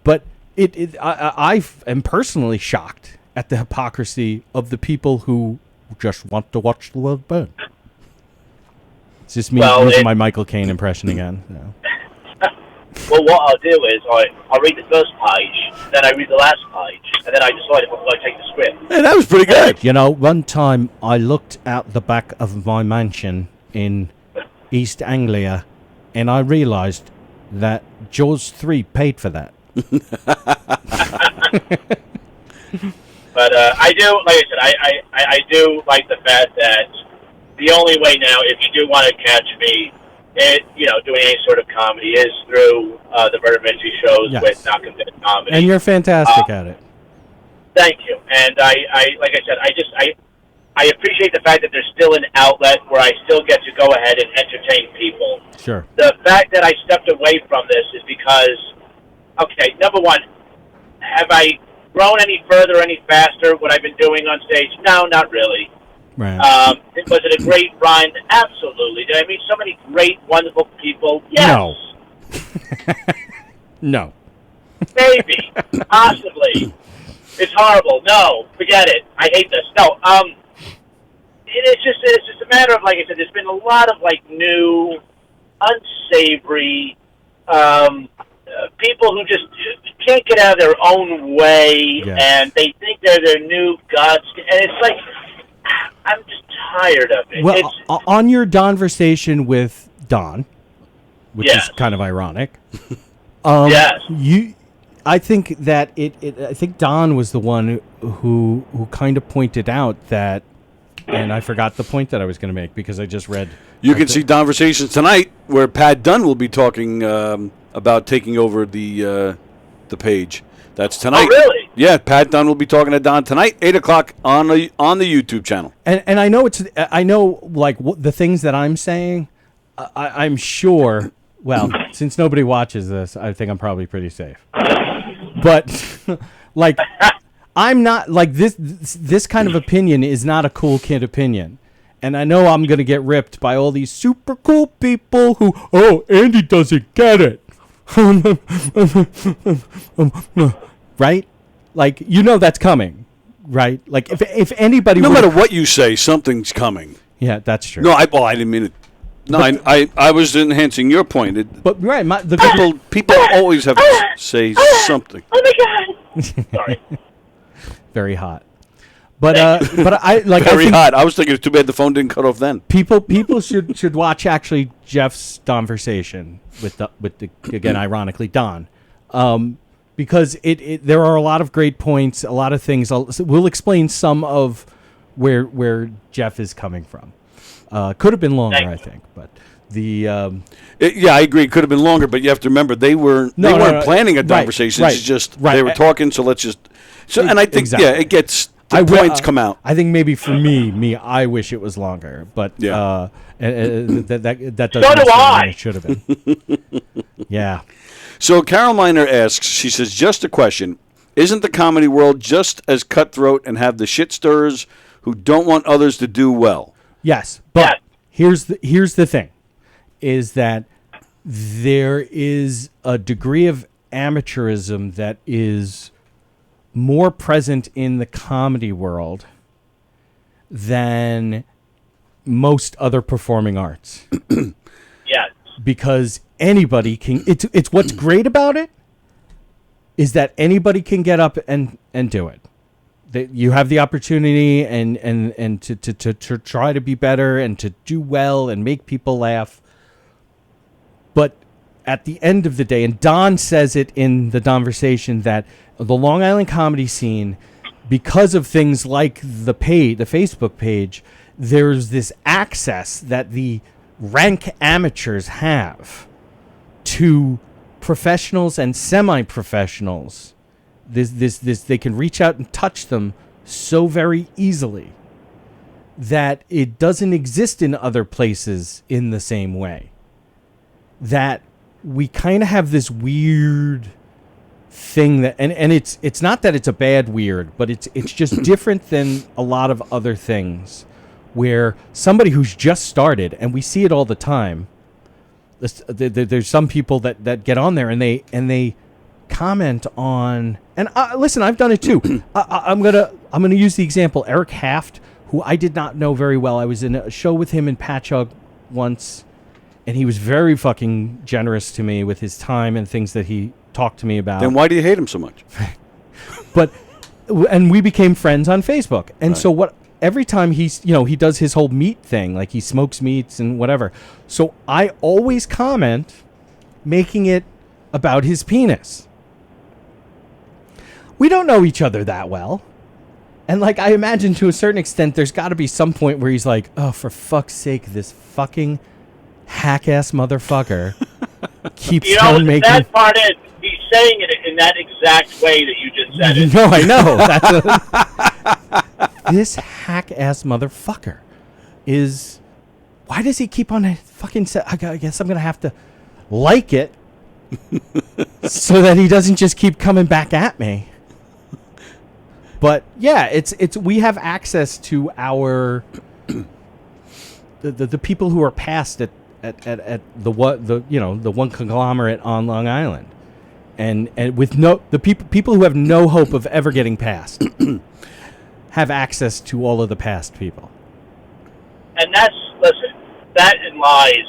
But I am personally shocked at the hypocrisy of the people who just want to watch the world burn. It's just me using my Michael Caine impression again. No. Well, what I'll do is I'll read the first page, then I read the last page, and then I decide if I take the script. Hey, that was pretty good. You know, one time I looked out the back of my mansion in East Anglia, and I realised that Jaws 3 paid for that. But I do, like I said, I do like the fact that the only way now, if you do want to catch me, doing any sort of comedy, is through the murder mystery shows with Knockem Comedy. And you're fantastic at it. Thank you. And I like I said, I appreciate the fact that there's still an outlet where I still get to go ahead and entertain people. Sure. The fact that I stepped away from this is because, okay, number one, have I grown any further, any faster, what I've been doing on stage? No, not really. Right. Was it a great run? Absolutely. Did I meet so many great, wonderful people? Yes. No. No. Maybe. Possibly. It's horrible. No. Forget it. I hate this. No. It's just a matter of, like I said, there's been a lot of, like, new, unsavory, people who just can't get out of their own way, and they think they're their new gods, and it's like, I'm just tired of it. Well, on your Donversation with Don, which is kind of ironic, I think that I think Don was the one who kind of pointed out that, and I forgot the point that I was going to make because I just read. You can see Donversations tonight where Pat Dunn will be talking about taking over the page. That's tonight. Oh, really? Yeah, Pat Dunn will be talking to Don tonight, 8:00 on the YouTube channel. And I know the things that I'm saying. I'm sure. Well, since nobody watches this, I think I'm probably pretty safe. But like, I'm not like this. This kind of opinion is not a cool kid opinion. And I know I'm going to get ripped by all these super cool people who, Andy doesn't get it. Right? Like, that's coming, right? Like, if anybody... No matter what you say, something's coming. Yeah, that's true. No, I didn't mean it. No, I was enhancing your point. But, right, people always have to say something. Oh, my God. Sorry. Very hot. But I like very hot. I was thinking it's too bad the phone didn't cut off then. People should watch actually Jeff's Donversation with the again ironically Don, because there are a lot of great points, a lot of things. We'll explain some of where Jeff is coming from. Could have been longer, I think, but the I agree. It could have been longer, but you have to remember they weren't planning a Donversation. It's just they were talking. So let's just and I think it gets. The points come out. I think maybe for me, I wish it was longer, but that doesn't. So do I. It should have been. Yeah. So Carol Miner asks. She says, "Just a question: isn't the comedy world just as cutthroat and have the shit stirrers who don't want others to do well?" Yes, but here's the thing: is that there is a degree of amateurism that is more present in the comedy world than most other performing arts. Yes. Because anybody can it's what's great about it is that anybody can get up and do it. That you have the opportunity and to try to be better and to do well and make people laugh. But at the end of the day, and Don says it in the Donversation, that the Long Island comedy scene, because of things like the Facebook page, there's this access that the rank amateurs have to professionals and semi-professionals. This they can reach out and touch them so very easily that it doesn't exist in other places in the same way. That we kind of have this weird thing that, and it's not that it's a bad weird, but it's just different than a lot of other things, where somebody who's just started, and we see it all the time. There's some people that get on there and they comment on, and listen, I've done it too. I'm gonna use the example Eric Haft, who I did not know very well. I was in a show with him in Patchogue once, and he was very fucking generous to me with his time and things that he talked to me about. Then why do you hate him so much? And we became friends on Facebook. And so every time he does his whole meat thing, like he smokes meats and whatever. So I always comment making it about his penis. we don't know each other that well. And, like, I imagine to a certain extent there's got to be some point where he's like, oh, for fuck's sake, this fucking hack-ass motherfucker keeps on making... that part is, he's saying it in that exact way that you just said it. No, I know. This hack-ass motherfucker is... Why does he keep on fucking... I guess I'm going to have to like it so that he doesn't just keep coming back at me. But yeah, it's we have access to our the people who are past at the one conglomerate on Long Island, and with the people who have no hope of ever getting past have access to all of the past people. And that in lies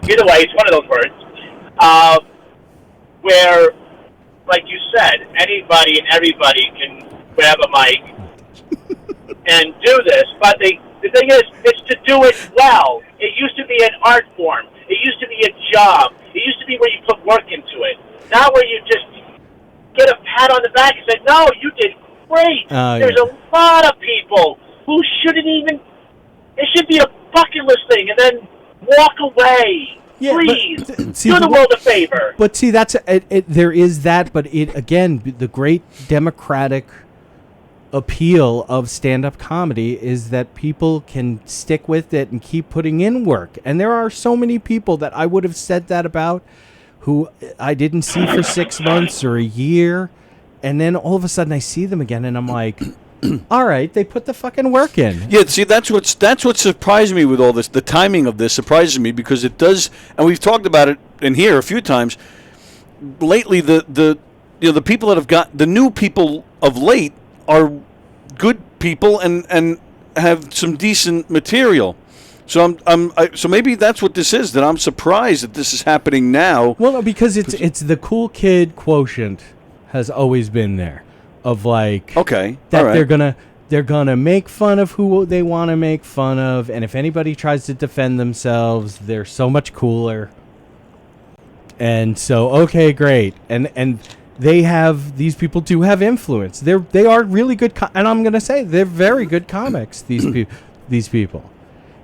either way, it's one of those words. Where, like you said, anybody and everybody can grab a mic and do this, but the thing is, it's to do it well. It used to be an art form. It used to be a job. It used to be where you put work into it. Now where you just get a pat on the back and say, no, you did great. There's a lot of people who shouldn't even, it should be a bucket list thing, and then walk away. Yeah, please, do the world a favor. But see, that's there is that, but it again, the great democratic appeal of stand-up comedy is that people can stick with it and keep putting in work. And there are so many people that I would have said that about who I didn't see for 6 months or a year, and then all of a sudden I see them again, and I'm like, all right, they put the fucking work in. Yeah, see, that's what surprised me with all this. The timing of this surprises me because it does, and we've talked about it in here a few times. Lately, the people that have got the new people of late are good people and have some decent material. So so maybe that's what this is. That I'm surprised that this is happening now. Well, no, because it's the cool kid quotient has always been there. Of like, okay, that right. they're gonna make fun of who they want to make fun of, and if anybody tries to defend themselves, they're so much cooler. And so, okay, great, and these people do have influence. They are really good, and I'm gonna say they're very good comics. These people,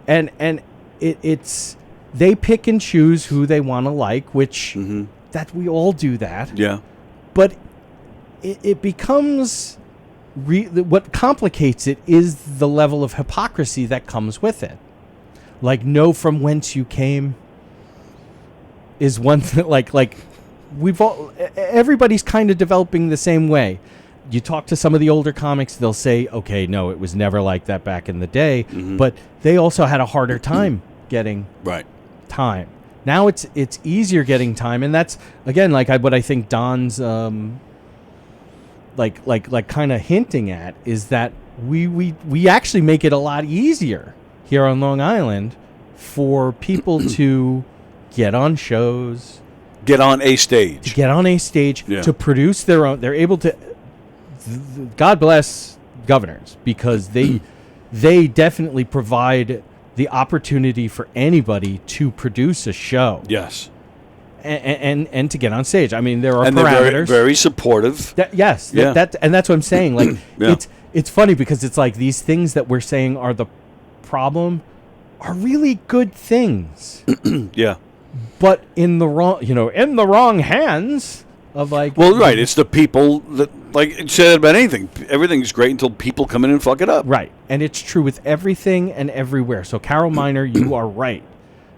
and it's they pick and choose who they want to like, which that we all do that. Yeah, but. It becomes what complicates it is the level of hypocrisy that comes with it. Like, know from whence you came is one thing. Like everybody's kind of developing the same way. You talk to some of the older comics, they'll say, okay, no, it was never like that back in the day, but they also had a harder time getting time. Now it's easier getting time, and that's again what I think Don's like kind of hinting at is that we actually make it a lot easier here on Long Island for people to get on shows, get on a stage, to produce their own. They're able to. God bless governors, because they definitely provide the opportunity for anybody to produce a show. Yes. And to get on stage. I mean, there are parameters. They're very, very supportive. Yes. Yeah. And that's what I'm saying. Like, yeah. It's funny because it's like these things that we're saying are the problem are really good things. Yeah. But in the wrong hands of like. Well, right. It's the people that, like you said about anything. Everything's great until people come in and fuck it up. Right. And it's true with everything and everywhere. So, Carol Miner, you are right.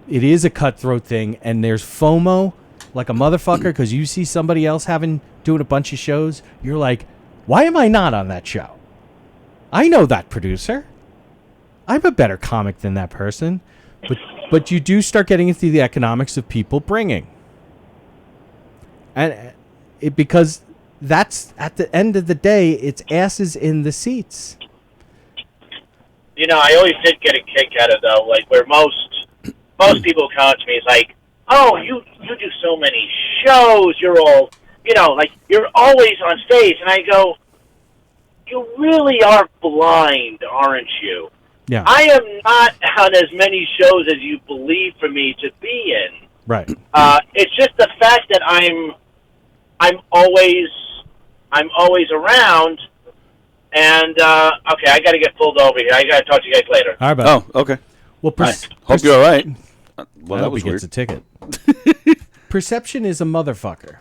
It is a cutthroat thing, and there's FOMO like a motherfucker because you see somebody else doing a bunch of shows. You're like, why am I not on that show? I know that producer. I'm a better comic than that person. But you do start getting into the economics of people bringing. And because that's, at the end of the day, it's asses in the seats. I always did get a kick out of, though, like where most people come to me, it's like, oh, you do so many shows, you're all, you're always on stage. And I go, you really are blind, aren't you? Yeah. I am not on as many shows as you believe for me to be in. Right. It's just the fact that I'm always around. And okay, I got to get pulled over here. I got to talk to you guys later. All right, buddy. Oh, okay. Well, Hope you're all right. Well, I that hope was he weird. gets a ticket. Perception is a motherfucker,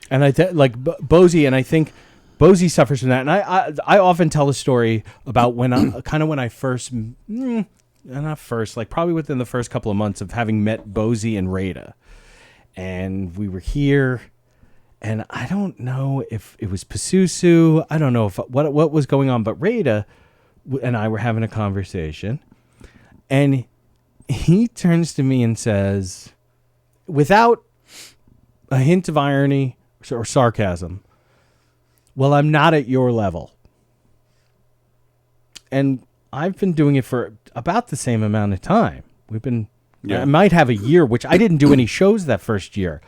and like Bosy, and I think Bosy suffers from that. And I often tell a story about when I first, not first, like probably within the first couple of months of having met Bosy and Rada, and we were here. And I don't know if it was Pasusu. I don't know if what was going on, but Rada and I were having a conversation, and he turns to me and says, without a hint of irony or sarcasm, "Well, I'm not at your level." And I've been doing it for about the same amount of time. I might have a year, which I didn't do any shows that first year.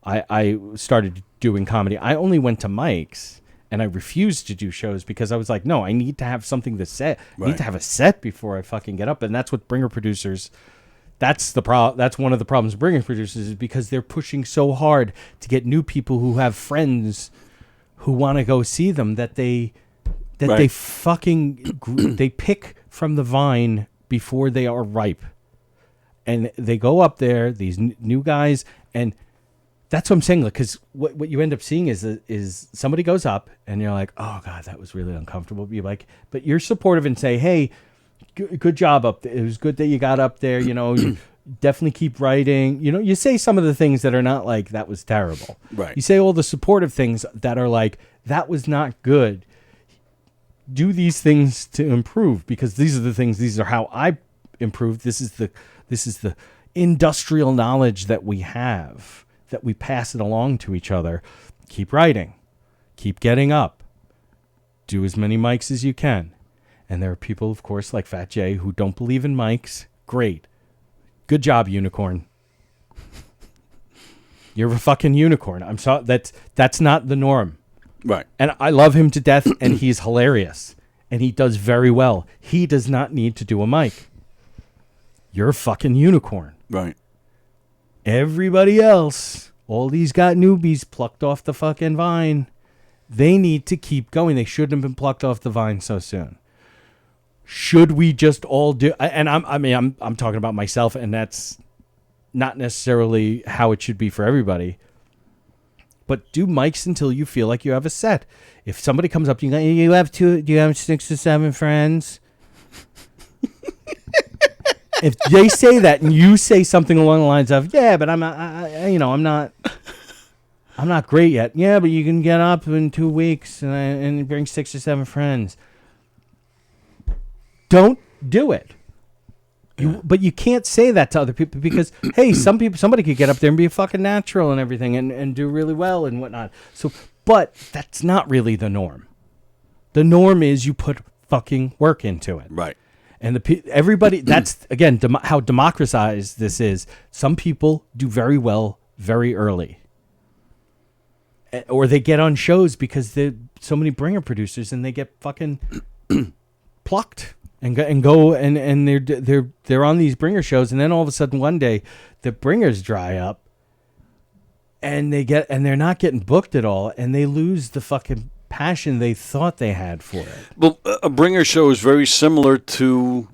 I started doing comedy. I only went to mics, and I refused to do shows because I was like, no, I need to have something to set. I need to have a set before I fucking get up. And that's what bringer producers, that's one of the problems with bringer producers, is because they're pushing so hard to get new people who have friends who want to go see them that they fucking they pick from the vine before they are ripe. And they go up there, these new guys, and that's what I'm saying. Because what you end up seeing is somebody goes up and you're like, oh God, that was really uncomfortable. You're like, but you're supportive and say, hey, good job up there. It was good that you got up there. You definitely keep writing. You say some of the things that are not like, that was terrible. Right. You say all the supportive things that are like, that was not good. Do these things to improve, because these are how I improved. This is the industrial knowledge that we have, that we pass it along to each other. Keep writing, keep getting up, do as many mics as you can. And there are people, of course, like Fat Jay, who don't believe in mics. Great. Good job, unicorn. You're a fucking unicorn. I'm sorry. That's not the norm. Right. And I love him to death, and he's hilarious. And he does very well. He does not need to do a mic. You're a fucking unicorn. Right. Everybody else, all these got newbies plucked off the fucking vine. They need to keep going. They shouldn't have been plucked off the vine so soon. Should we just all do? And I'm talking about myself, and that's not necessarily how it should be for everybody. But do mics until you feel like you have a set. If somebody comes up, do you have 6 or 7 friends? If they say that and you say something along the lines of, yeah, but I'm not great yet. Yeah, but you can get up in 2 weeks and bring 6 or 7 friends. Don't do it. But you can't say that to other people because, hey, somebody could get up there and be a fucking natural and everything and do really well and whatnot. So, but that's not really the norm. The norm is you put fucking work into it. Right. And everybody, that's, again, how democratized this is. Some people do very well very early. Or they get on shows because there's so many bringer producers and they get fucking plucked. And they're on these bringer shows, and then all of a sudden one day the bringers dry up, and they're not getting booked at all, and they lose the fucking passion they thought they had for it. Well, a bringer show is very similar to,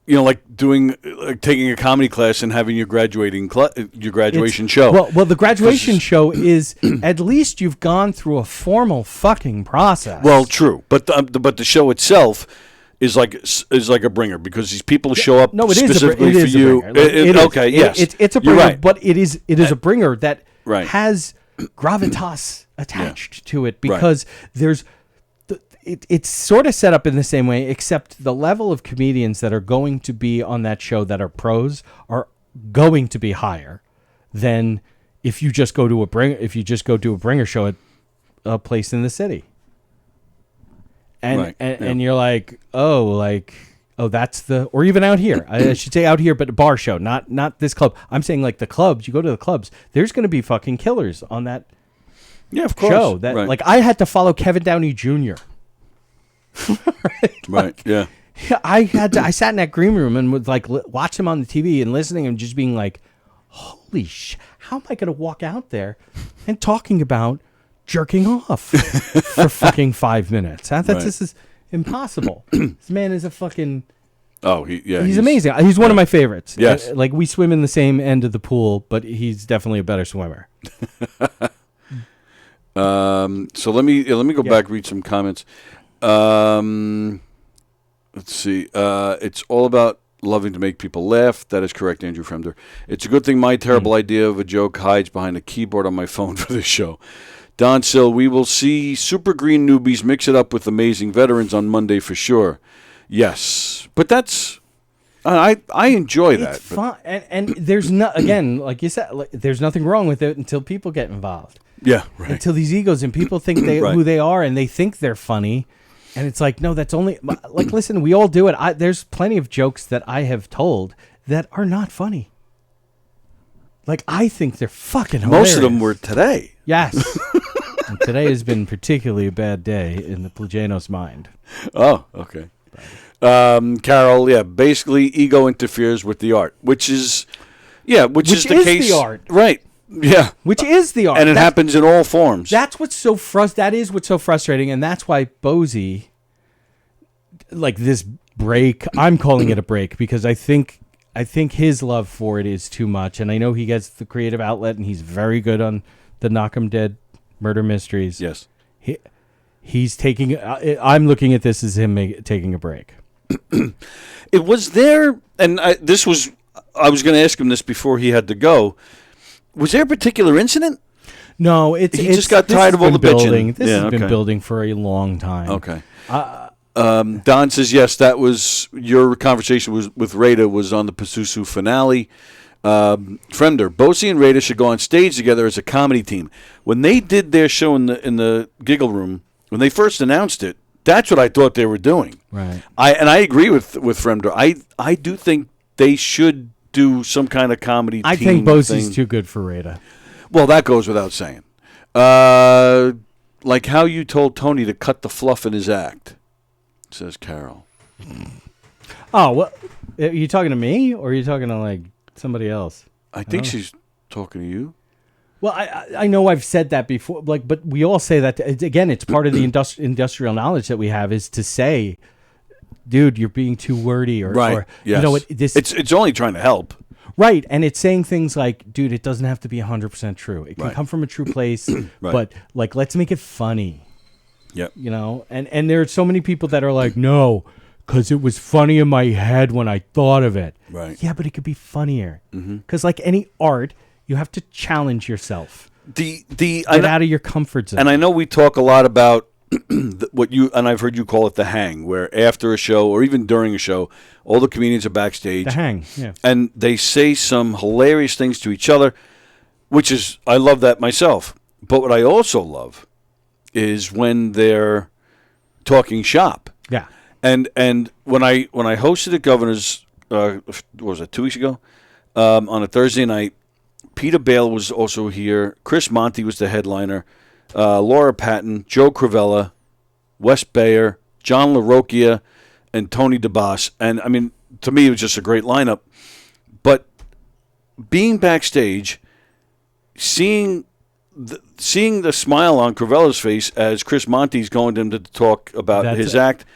like taking a comedy class and having your graduation show. Well, the graduation show is at least you've gone through a formal fucking process. Well, true, but the show itself is like a bringer because these people show up specifically for you. It's a bringer, right. But it is a bringer that right. has gravitas attached to it because it's sort of set up in the same way, except the level of comedians that are going to be on that show that are pros are going to be higher than if you just go to a bringer show at a place in the city. And you're like, that's or even out here. I should say out here, but a bar show, not this club. I'm saying like the clubs. You go to the clubs. There's going to be fucking killers on that. Yeah, of course. Show that like I had to follow Kevin Downey Jr. Right. Yeah. I sat in that green room and would like watch him on the TV and listening and just being like, holy how am I going to walk out there and talking about jerking off for fucking 5 minutes? This is impossible. This man is a fucking... Oh, he's amazing. He's one of my favorites. Yes. Like, we swim in the same end of the pool, but he's definitely a better swimmer. So let me go back, read some comments. Let's see. It's all about loving to make people laugh. That is correct, Andrew Fremder. It's a good thing my terrible idea of a joke hides behind a keyboard on my phone for this show. Don Sill, we will see super green newbies mix it up with amazing veterans on Monday for sure. Yes, but that's I enjoy that. It's fun, and there's no, again, like you said, there's nothing wrong with it until people get involved. Yeah, right. Until these egos and people think who they are and they think they're funny, and it's like, no, that's only like, listen, we all do it. There's plenty of jokes that I have told that are not funny. Like, I think they're fucking hilarious. Most of them were today. Yes. And today has been particularly a bad day in the Plagainos' mind. Oh, okay. Carol, basically ego interferes with the art, which is the case. The art. Right. Yeah. Which is the art. And it happens in all forms. That is what's so frustrating, and that's why Bosy, like, this break, I'm calling it a break because I think his love for it is too much, and I know he gets the creative outlet, and he's very good on the Knockem Dead murder mysteries. Yes. He's taking. I'm looking at this as him taking a break. It was there, and I was going to ask him this before he had to go. Was there a particular incident? No, he just got tired of all the bitching. This has been building for a long time. Okay. Don says yes. That was your conversation with Rada was on the Pazuzu finale. Fremder, Bosy and Rada should go on stage together as a comedy team. When they did their show in the Giggle Room, when they first announced it, that's what I thought they were doing. Right. I agree with Fremder. I do think they should do some kind of comedy team. I think Bosy's too good for Rada. Well, that goes without saying. Like how you told Tony to cut the fluff in his act, says Carol. Oh, well, are you talking to me or are you talking to, like, somebody else? I think she's talking to you. Well, I know I've said that before, like, but we all say that. Again, it's part of the industrial knowledge that we have is to say, dude, you're being too wordy, or right. Yes. You know what? It's only trying to help. Right, and it's saying things like, dude, it doesn't have to be 100% true. It can come from a true place, but, like, let's make it funny. Yep. You know, and there are so many people that are like, no, because it was funny in my head when I thought of it. Right. Yeah, but it could be funnier. Because like any art, you have to challenge yourself. Get out of your comfort zone. And I know we talk a lot about what you, and I've heard you call it the hang, where after a show or even during a show, all the comedians are backstage. The hang, yeah. And they say some hilarious things to each other, which is, I love that myself. But what I also love is when they're talking shop. Yeah. And when I hosted at Governor's, what was it, 2 weeks ago, on a Thursday night, Peter Bale was also here. Chris Monty was the headliner. Laura Patton, Joe Cravella, Wes Bayer, John LaRocchia, and Tony DeBoss. And, I mean, to me, it was just a great lineup. But being backstage, seeing the smile on Cravella's face as Chris Monty's going to him to talk about his act,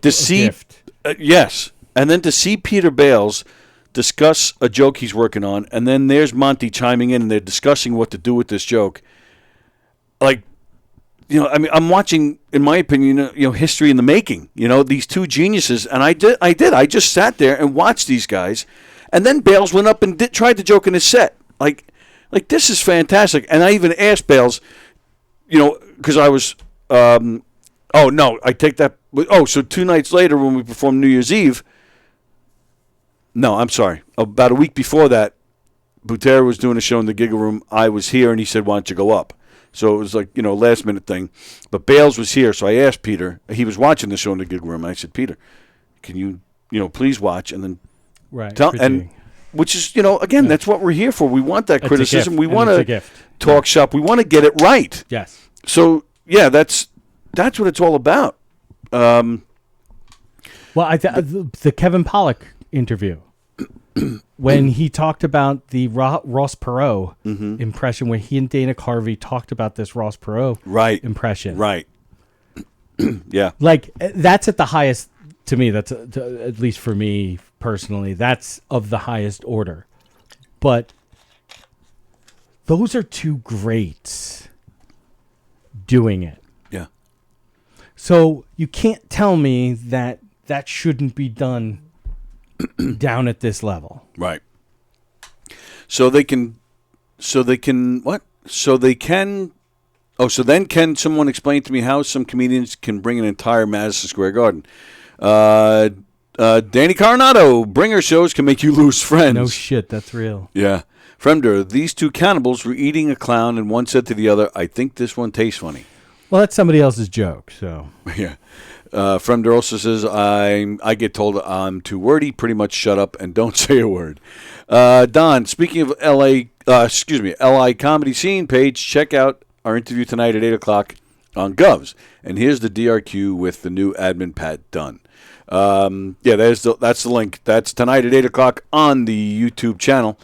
to see, gift. Yes, and then to see Peter Bales discuss a joke he's working on, and then there's Monty chiming in, and they're discussing what to do with this joke. Like, you know, I mean, I'm watching, in my opinion, history in the making. You know, these two geniuses, and I just sat there and watched these guys, and then Bales went up and tried the joke in his set. Like this is fantastic. And I even asked Bales, because I was, oh no, I take that. Oh, so 2 nights later when we performed New Year's Eve. No, I'm sorry. About a week before that, Butera was doing a show in the Giggle Room. I was here, and he said, "Why don't you go up?" So it was like, last minute thing. But Bales was here, so I asked Peter. He was watching the show in the Giggle Room, and I said, "Peter, can you, please watch and then tell?" And which is, again, that's what we're here for. We want that criticism. We want to talk shop. We want to get it right. Yes. So yeah, that's what it's all about. Well, the Kevin Pollak interview. when he talked about the Ross Perot Mm-hmm. impression, when he and Dana Carvey talked about this Ross Perot Right. impression. Right. Yeah. Like, that's at the highest, to me, that's at least for me personally, that's of the highest order. But those are two greats doing it. Yeah. So you can't tell me that that shouldn't be done down at this level. Right. So they can what? So then can someone explain to me how some comedians can bring an entire Madison Square Garden? Danny Coronado, bringer shows can make you lose friends. No shit, that's real. Yeah. Fremder, these two cannibals were eating a clown and one said to the other, I think this one tastes funny. Well, that's somebody else's joke, so. Yeah. Fremder also says, I get told I'm too wordy, pretty much shut up and don't say a word. Don, speaking of LI comedy scene page, check out our interview tonight at 8 o'clock on Govs. And here's the DRQ with the new admin Pat Dunn. That's the link. That's tonight at 8 o'clock on the YouTube channel.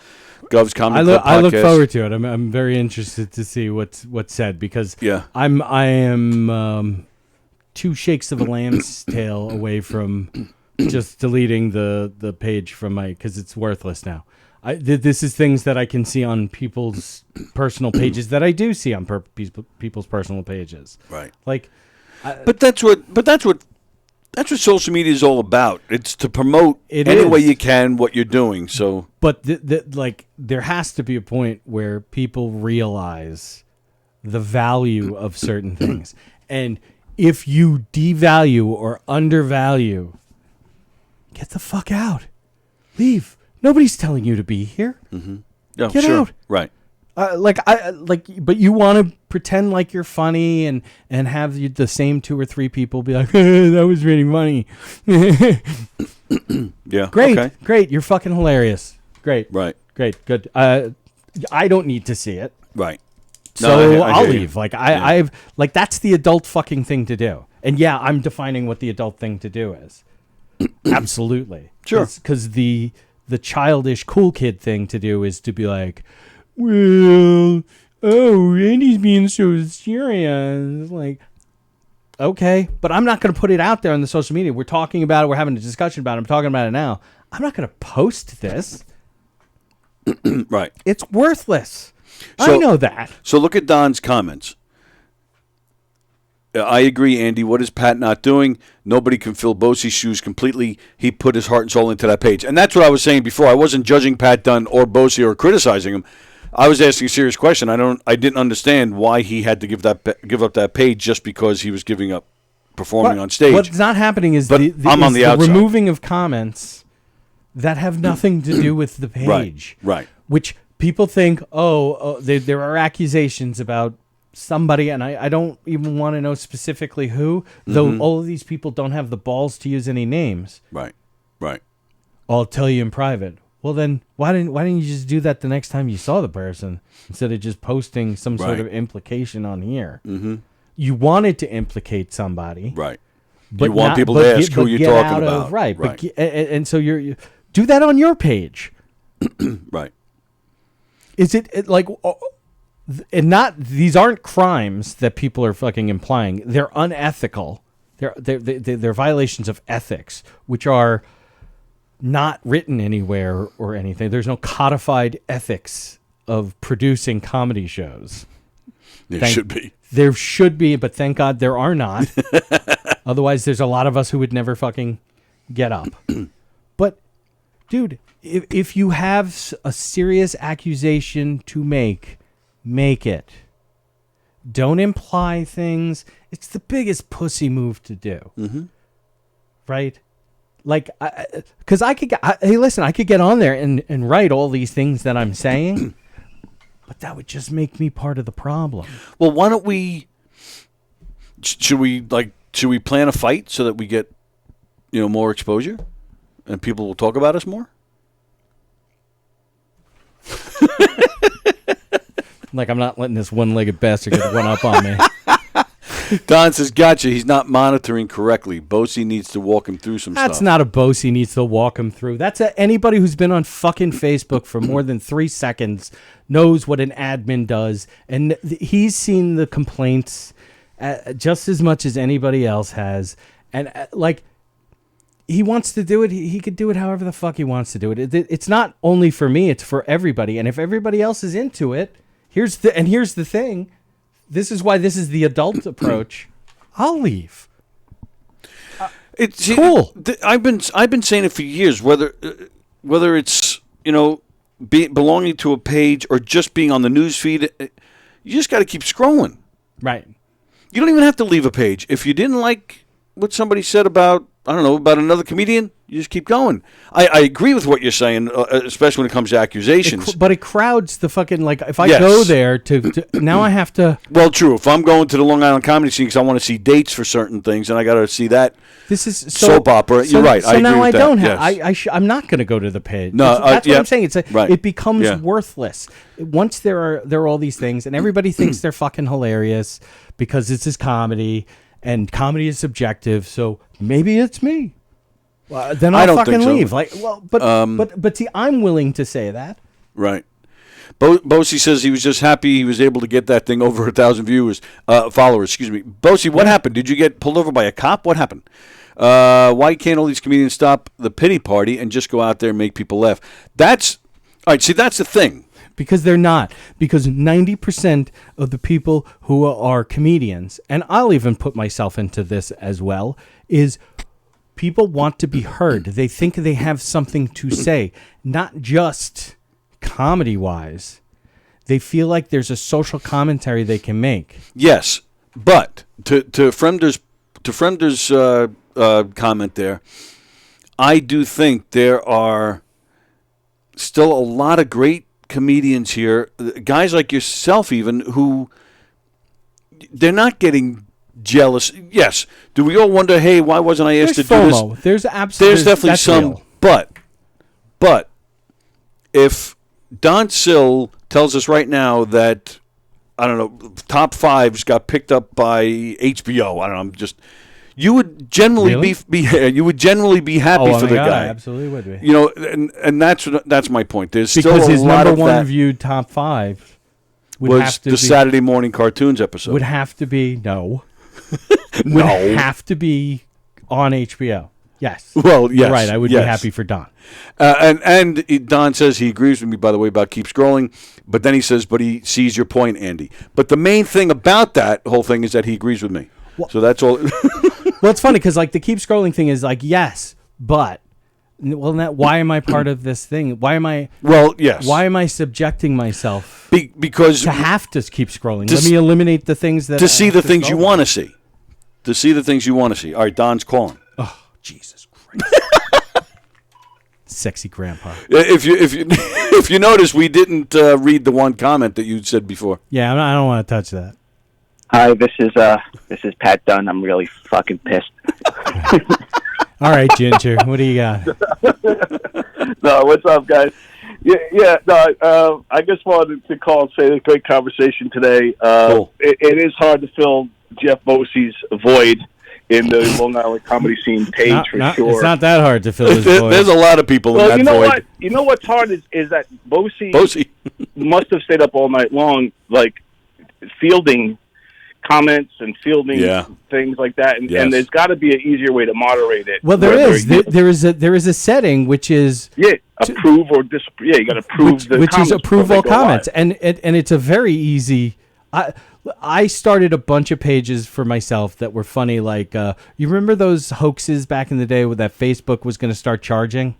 Govs Comedy Club Podcast. I look forward to it. I'm very interested to see what's said because I am 2 shakes of a lamb's tail away from just deleting the page from my, because it's worthless now. This is things that I can see on people's personal pages that I do see on people's personal pages. Right. Like, but that's what social media is all about. It's to promote any way you can what you're doing. So, but there has to be a point where people realize the value of certain things, and if you devalue or undervalue, get the fuck out, leave. Nobody's telling you to be here. Mm-hmm. Oh, get sure. out. Right. But you want to pretend like you're funny and have the same 2 or 3 people be like, that was really funny. Yeah. Great. Okay. Great. You're fucking hilarious. Great. Right. Great. Good. I don't need to see it. Right. So I I'll hear you. leave. I've that's the adult fucking thing to do. And yeah, I'm defining what the adult thing to do is. Absolutely. Sure. Because the childish cool kid thing to do is to be like, well, Randy's being so serious. Like, okay, but I'm not going to put it out there on the social media. We're talking about it. We're having a discussion about it. I'm talking about it now. I'm not going to post this. Right. It's worthless. So- I know that. So look at Don's comments. I agree, Andy. What is Pat not doing? Nobody can fill Bosy's shoes completely. He put his heart and soul into that page. And that's what I was saying before. I wasn't judging Pat Dunn or Bosy or criticizing him. I was asking a serious question. I didn't understand why he had to give up that page just because he was giving up performing on stage. What's not happening is But I'm on the outside. removing of comments that have nothing to do with the page. Right. Which people think, there are accusations about somebody, and I don't even want to know specifically who, though all of these people don't have the balls to use any names. Right. I'll tell you in private. Well, then why didn't you just do that the next time you saw the person instead of just posting some sort of implication on here? Mm-hmm. You wanted to implicate somebody, Right. but you want not- people but to ask get- who but you're get talking out about. of- right? But and so you do that on your page. Right. Is it like? And not, these aren't crimes that people are fucking implying. They're unethical. They're violations of ethics, which are not written anywhere or anything. There's no codified ethics of producing comedy shows. There should be. There should be, but thank God there are not. Otherwise, there's a lot of us who would never fucking get up. But, dude, if you have a serious accusation to make it. Don't imply things. It's the biggest pussy move to do. Mm-hmm. Right? Like, because I could get on there and write all these things that I'm saying, but that would just make me part of the problem. Well, why don't we? Should we plan a fight so that we get, more exposure, and people will talk about us more? Like, I'm not letting this one-legged bastard get one up on me. Don says, gotcha. He's not monitoring correctly. Bosy needs to walk him through some stuff. That's not a Bosy needs to walk him through. That's anybody who's been on fucking Facebook for more than 3 seconds knows what an admin does. And he's seen the complaints just as much as anybody else has. And he wants to do it. He could do it however the fuck he wants to do it. It's not only for me. It's for everybody. And if everybody else is into it, here's the thing. This is why this is the adult approach. I'll leave. It's cool. I've been saying it for years. Whether it's belonging to a page or just being on the news feed, you just got to keep scrolling. Right. You don't even have to leave a page. If you didn't like what somebody said about another comedian, you just keep going. I agree with what you're saying, especially when it comes to accusations. But it crowds the fucking, if I Yes. go there to now I have to. Well, true. If I'm going to the Long Island comedy scene because I want to see dates for certain things, and I got to see that This is soap opera. You're right. So I agree now with I that. don't have. Yes. I'm not going to go to the page. No, that's what yeah. I'm saying. Right. It becomes Yeah. worthless once there are all these things, and everybody thinks they're fucking hilarious because this is comedy, and comedy is subjective. So maybe it's me. Then I'll I don't fucking think so. leave. But see, I'm willing to say that. Right. Bosy says he was just happy he was able to get that thing over 1,000 followers. Excuse me. Bosy, what happened? Did you get pulled over by a cop? What happened? Why can't all these comedians stop the pity party and just go out there and make people laugh? All right. See, that's the thing. Because they're not. Because 90% of the people who are comedians, and I'll even put myself into this as well, is people want to be heard. They think they have something to say, not just comedy-wise. They feel like there's a social commentary they can make. Yes, but to Fremder's comment there, I do think there are still a lot of great comedians here, guys like yourself even, who they're not getting jealous. Yes. Do we all wonder, hey, why wasn't I asked There's to FOMO. do this? There's absolutely There's definitely that's some, real. but if Don Sill tells us right now that, I don't know, Top 5s got picked up by HBO, I don't know, you would generally Really? you would generally be happy for the guy. I absolutely would be. You know, and that's my point. There's Because still his a lot number of one that viewed top 5 would was have to the be Saturday morning cartoons episode. would have to be No. would have to be on HBO. Yes. Well, yes. You're right. I would be yes. happy for Don. And Don says he agrees with me, by the way, about keep scrolling. But then he says, but he sees your point, Andy. But the main thing about that whole thing is that he agrees with me. So that's all. Well, it's funny because the keep scrolling thing is yes, but why am I part of this thing? Why am I? Well, yes. Why am I subjecting myself because to have to keep scrolling? To Let me eliminate the things that to see the things you scroll. want to see. To see the things you want to see. All right, Don's calling. Oh, Jesus Christ! Sexy grandpa. If you notice, we didn't read the one comment that you said before. Yeah, I don't want to touch that. Hi, this is Pat Dunn. I'm really fucking pissed. All right, Ginger, what do you got? No, what's up, guys? I just wanted to call and say it's a great conversation today. Cool. It is hard to fill Jeff Bosy's void in the Long Island comedy scene page sure. It's not that hard to fill his voice. There's a lot of people in that you know void. what? You know what's hard is that Bosy must have stayed up all night long, fielding comments and fielding things like that, and there's got to be an easier way to moderate it. Well, there is a setting which is approve or disapprove. You got to approve which is approve all comments, and it's a very easy. I started a bunch of pages for myself that were funny, you remember those hoaxes back in the day that Facebook was going to start charging?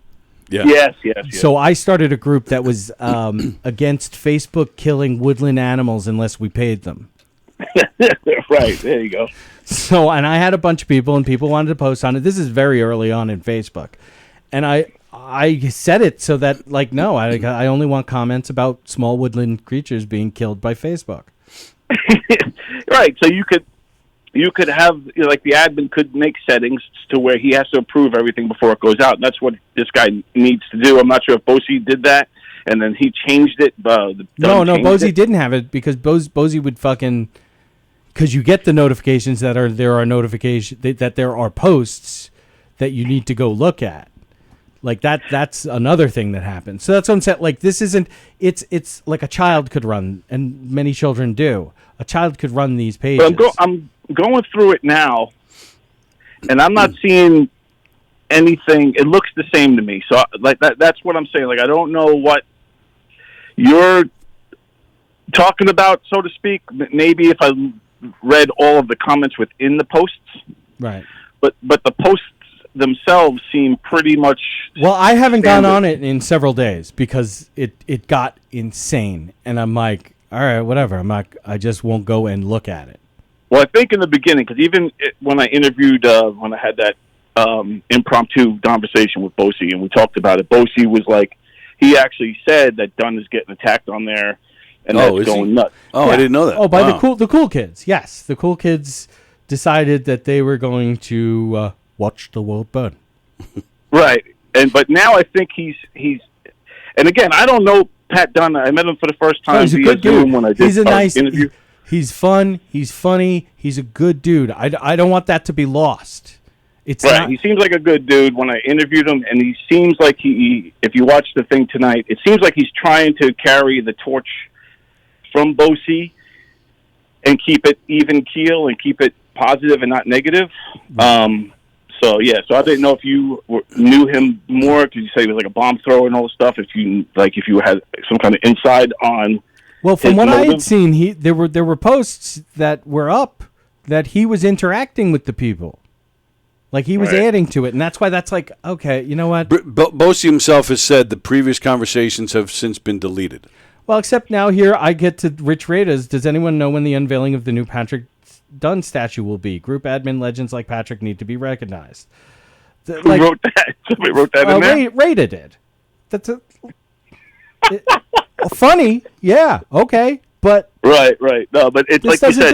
Yeah. Yes. So I started a group that was against Facebook killing woodland animals unless we paid them. Right, there you go. So, and I had a bunch of people, and people wanted to post on it. This is very early on in Facebook, and I said it so that no, I only want comments about small woodland creatures being killed by Facebook. Right, so you could have the admin could make settings to where he has to approve everything before it goes out. And that's what this guy needs to do. I'm not sure if Bosy did that, and then he changed it. No, Bosy didn't have it because Bosy would fucking because you get the notifications that there are posts that you need to go look at. Like that's another thing that happens. So that's what I'm saying. Like this isn't. It's like a child could run, and many children do. A child could run these pages. But I'm going through it now, and I'm not seeing anything. It looks the same to me. So like that's what I'm saying. Like I don't know what you're talking about, so to speak. Maybe if I read all of the comments within the posts, right? But the posts themselves seem pretty much. Well, I haven't gone on it in several days because it got insane, and I'm like, all right, whatever. I just won't go and look at it. Well, I think in the beginning, because even when I interviewed, when I had that impromptu conversation with Bosy, and we talked about it, Bosy was like, he actually said that Dunn is getting attacked on there, and that's going nuts. Oh, yeah. I didn't know that. Oh, by the cool kids. Yes, the cool kids decided that they were going to watch the world burn. Right, but now I think he's, and again, I don't know Pat Dunn. I met him for the first time via Zoom when I did he's a nice interview. He's fun. He's funny. He's a good dude. I don't want that to be lost. It's right. Not, he seems like a good dude when I interviewed him, and he seems like he. If you watch the thing tonight, it seems like he's trying to carry the torch from Bosy and keep it even keel and keep it positive and not negative. So I didn't know if you knew him more because you say he was like a bomb thrower and all this stuff. If you had some kind of inside on. Well, from what I had seen, there were posts that were up that he was interacting with the people, like he was adding to it, and that's why that's like, okay, you know what? Bosy himself has said the previous conversations have since been deleted. Well, except now here I get to Rich Radas. Does anyone know when the unveiling of the new Patrick Dunn statue will be? Group admin legends like Patrick need to be recognized. Who wrote that? Somebody wrote that in there? Rada did. That's funny, yeah, okay, but right. No, but it's like you said,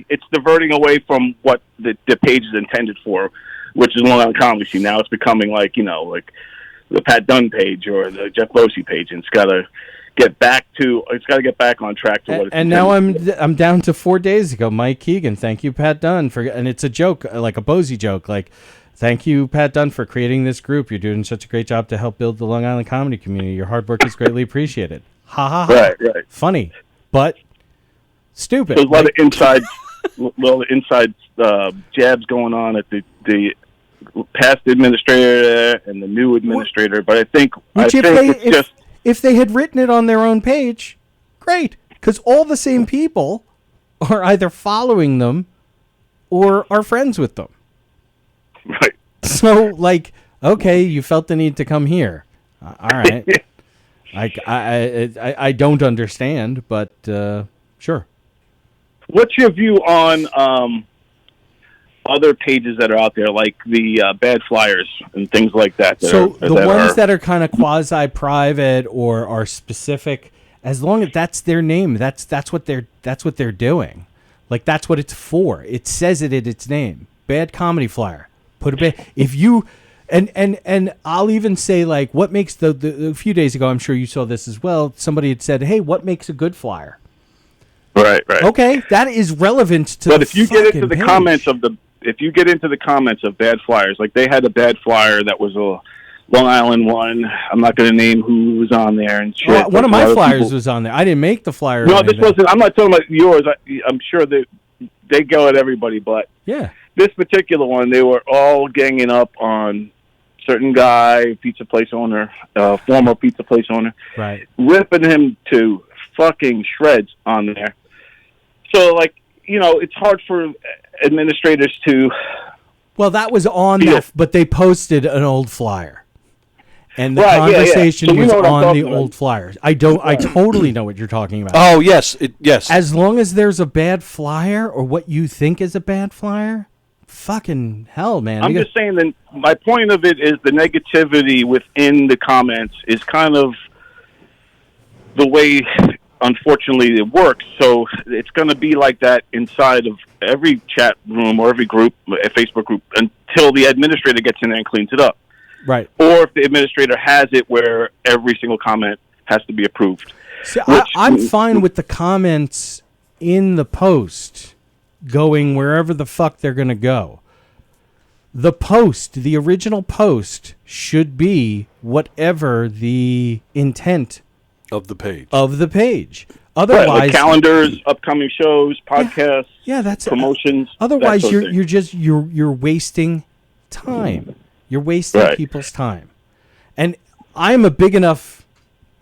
it's diverting away from what the page is intended for, which is Long Island Comedy Scene. Now it's becoming like like the Pat Dunn page or the Jeff Bosy page, and it's got to get back on track to what it's. And now I'm down to 4 days ago. Mike Keegan, thank you, Pat Dunn, and it's a joke, like a Bosy joke, like. Thank you, Pat Dunn, for creating this group. You're doing such a great job to help build the Long Island comedy community. Your hard work is greatly appreciated. Ha ha ha. Right. Funny, but stupid. There's a lot of inside jabs going on at the past administrator and the new administrator. But I think if they had written it on their own page, great, because all the same people are either following them or are friends with them. Right. So, okay, you felt the need to come here. All right. I don't understand, but sure. What's your view on other pages that are out there, like the bad flyers and things like that? The ones that are kind of quasi-private or are specific, as long as that's their name, that's what they're doing. Like that's what it's for. It says it in its name. Bad comedy flyer. Put a bit. If you and I'll even say like what makes a few days ago, I'm sure you saw this as well. Somebody had said, "Hey, what makes a good flyer?" Right. Okay, that is relevant to. But if you get into the comments of bad flyers, like they had a bad flyer that was a Long Island one. I'm not going to name who was on there and shit. Well, one of my flyers was on there. I didn't make the flyer. No, this wasn't. I'm not talking about yours. I'm sure that they go at everybody, but yeah. This particular one, they were all ganging up on certain guy, pizza place owner, former pizza place owner, right? Ripping him to fucking shreds on there. So, it's hard for administrators to. Well, that was on that, but they posted an old flyer, and the conversation was on the old flyers. I totally know what you're talking about. Oh yes, yes. As long as there's a bad flyer or what you think is a bad flyer. Fucking hell, man. I'm just saying that my point of it is the negativity within the comments is kind of the way, unfortunately, it works. So it's going to be like that inside of every chat room or every group, a Facebook group, until the administrator gets in there and cleans it up. Right. Or if the administrator has it where every single comment has to be approved. See, I'm fine with the comments in the post going wherever the fuck they're going to go. The post, the original post, should be whatever the intent of the page. Otherwise, like calendars, upcoming shows, podcasts, that's promotions. Otherwise, you're wasting time. You're wasting people's time. And I'm a big enough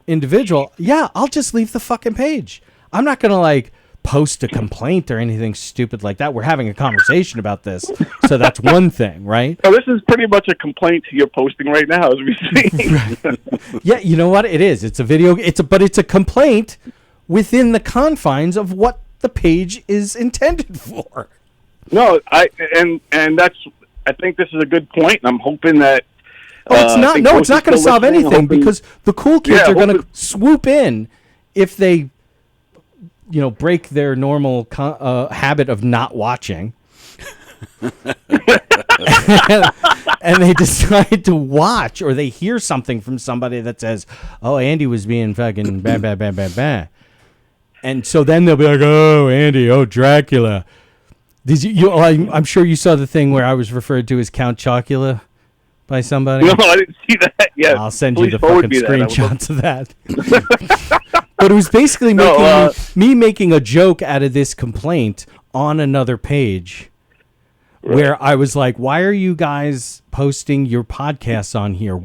individual. Yeah, I'll just leave the fucking page. I'm not gonna like post a complaint or anything stupid like that. We're having a conversation about this, so that's one thing, right? Oh, this is pretty much a complaint you're posting right now, as we see. Right. Yeah, you know what? It is. It's a video. But it's a complaint within the confines of what the page is intended for. No, and that's. I think this is a good point. I'm hoping that. It's not. No, it's not going to solve anything because the cool kids are going to swoop in if they, break their normal habit of not watching, and they decide to watch, or they hear something from somebody that says, "Oh, Andy was being fucking bad, bad, bad, bad, bad," and so then they'll be like, "Oh, Andy, oh, Dracula." I'm sure you saw the thing where I was referred to as Count Chocula by somebody. No, I didn't see that. Yeah, I'll send you the fucking screenshots of that. But it was basically me making a joke out of this complaint on another page, where I was like, "Why are you guys posting your podcasts on here?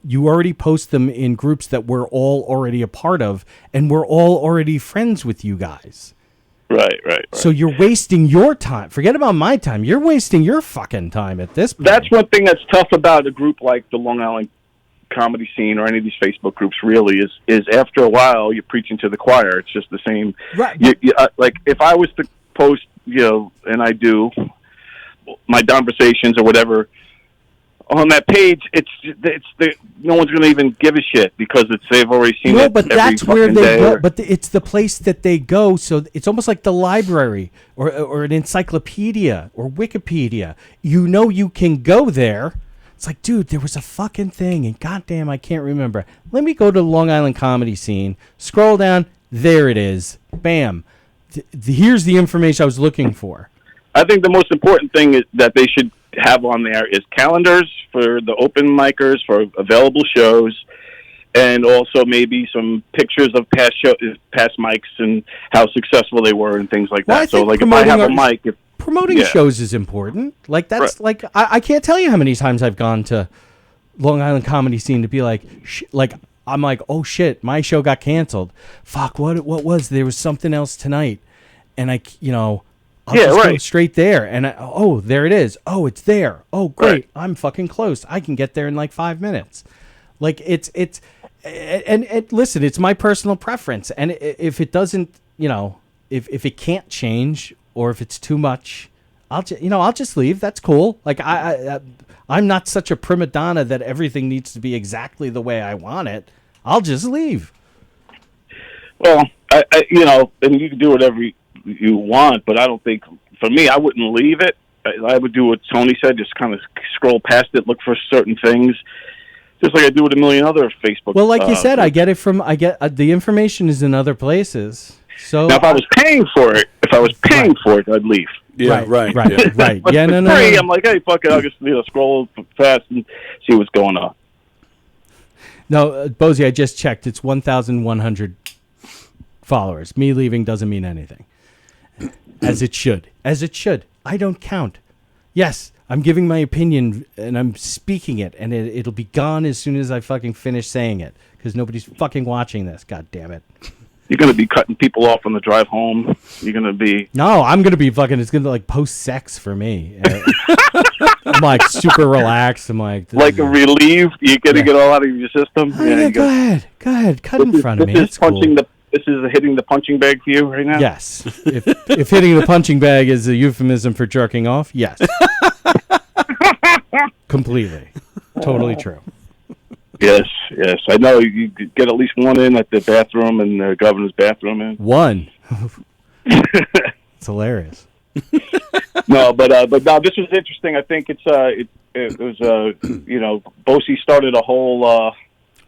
You already post them in groups that we're all already a part of, and we're all already friends with you guys." Right. So you're wasting your time. Forget about my time. You're wasting your fucking time at this point. That's one thing that's tough about a group like the Long Island comedy scene or any of these Facebook groups. Really, is after a while you're preaching to the choir. It's just the same. Right. Like if I was to post, and I do my conversations or whatever on that page, it's no one's going to even give a shit because they've already seen it. No, but that's where they go. But it's the place that they go. So it's almost like the library or an encyclopedia or Wikipedia. You can go there. It's like, dude, there was a fucking thing, and goddamn, I can't remember. Let me go to the Long Island comedy scene. Scroll down. There it is. Bam. Here's the information I was looking for. I think the most important thing is that they should have on there is calendars for the open micers for available shows, and also maybe some pictures of past mics and how successful they were and things like that. Well, so, like, if I have a mic, promoting shows is important. Like that's like I can't tell you how many times I've gone to Long Island comedy scene to be like, I'm like, oh shit, my show got canceled. Fuck, what was there was something else tonight, and I'll just go straight there, and there it is. Oh, it's there. Oh, great. Right. I'm fucking close. I can get there in like 5 minutes. Like it's and listen, it's my personal preference, and if it doesn't, if it can't change or if it's too much, I'll just leave. That's cool. Like I'm not such a prima donna that everything needs to be exactly the way I want it. I'll just leave. Well, and you can do whatever you want, but I don't think, for me, I wouldn't leave it. I would do what Tony said, just kind of scroll past it, look for certain things, just like I do with a million other Facebook. Well, like you said, I get the information is in other places. So now, if I was paying for it, I'd leave. Yeah, right. But yeah, no. I'm like, hey, fuck it, I'll just scroll fast and see what's going on. No, Bosy, I just checked. It's 1,100 followers. Me leaving doesn't mean anything. As it should. I don't count. Yes, I'm giving my opinion and I'm speaking it, and it'll be gone as soon as I fucking finish saying it, because nobody's fucking watching this. God damn it. You're going to be cutting people off on the drive home. You're going to be... No, I'm going to be fucking... It's going to be like post-sex for me. I'm like super relaxed. I'm like... Like a relief? You're going to get all out of your system? Go ahead. Cut in front of me. That's cool. This is hitting the punching bag for you right now? Yes. If hitting the punching bag is a euphemism for jerking off, yes. Completely. Totally true. Yes. I know you get at least one in at the bathroom and the governor's bathroom. One. It's hilarious. No, but no, this was interesting. I think it was Bosy started a whole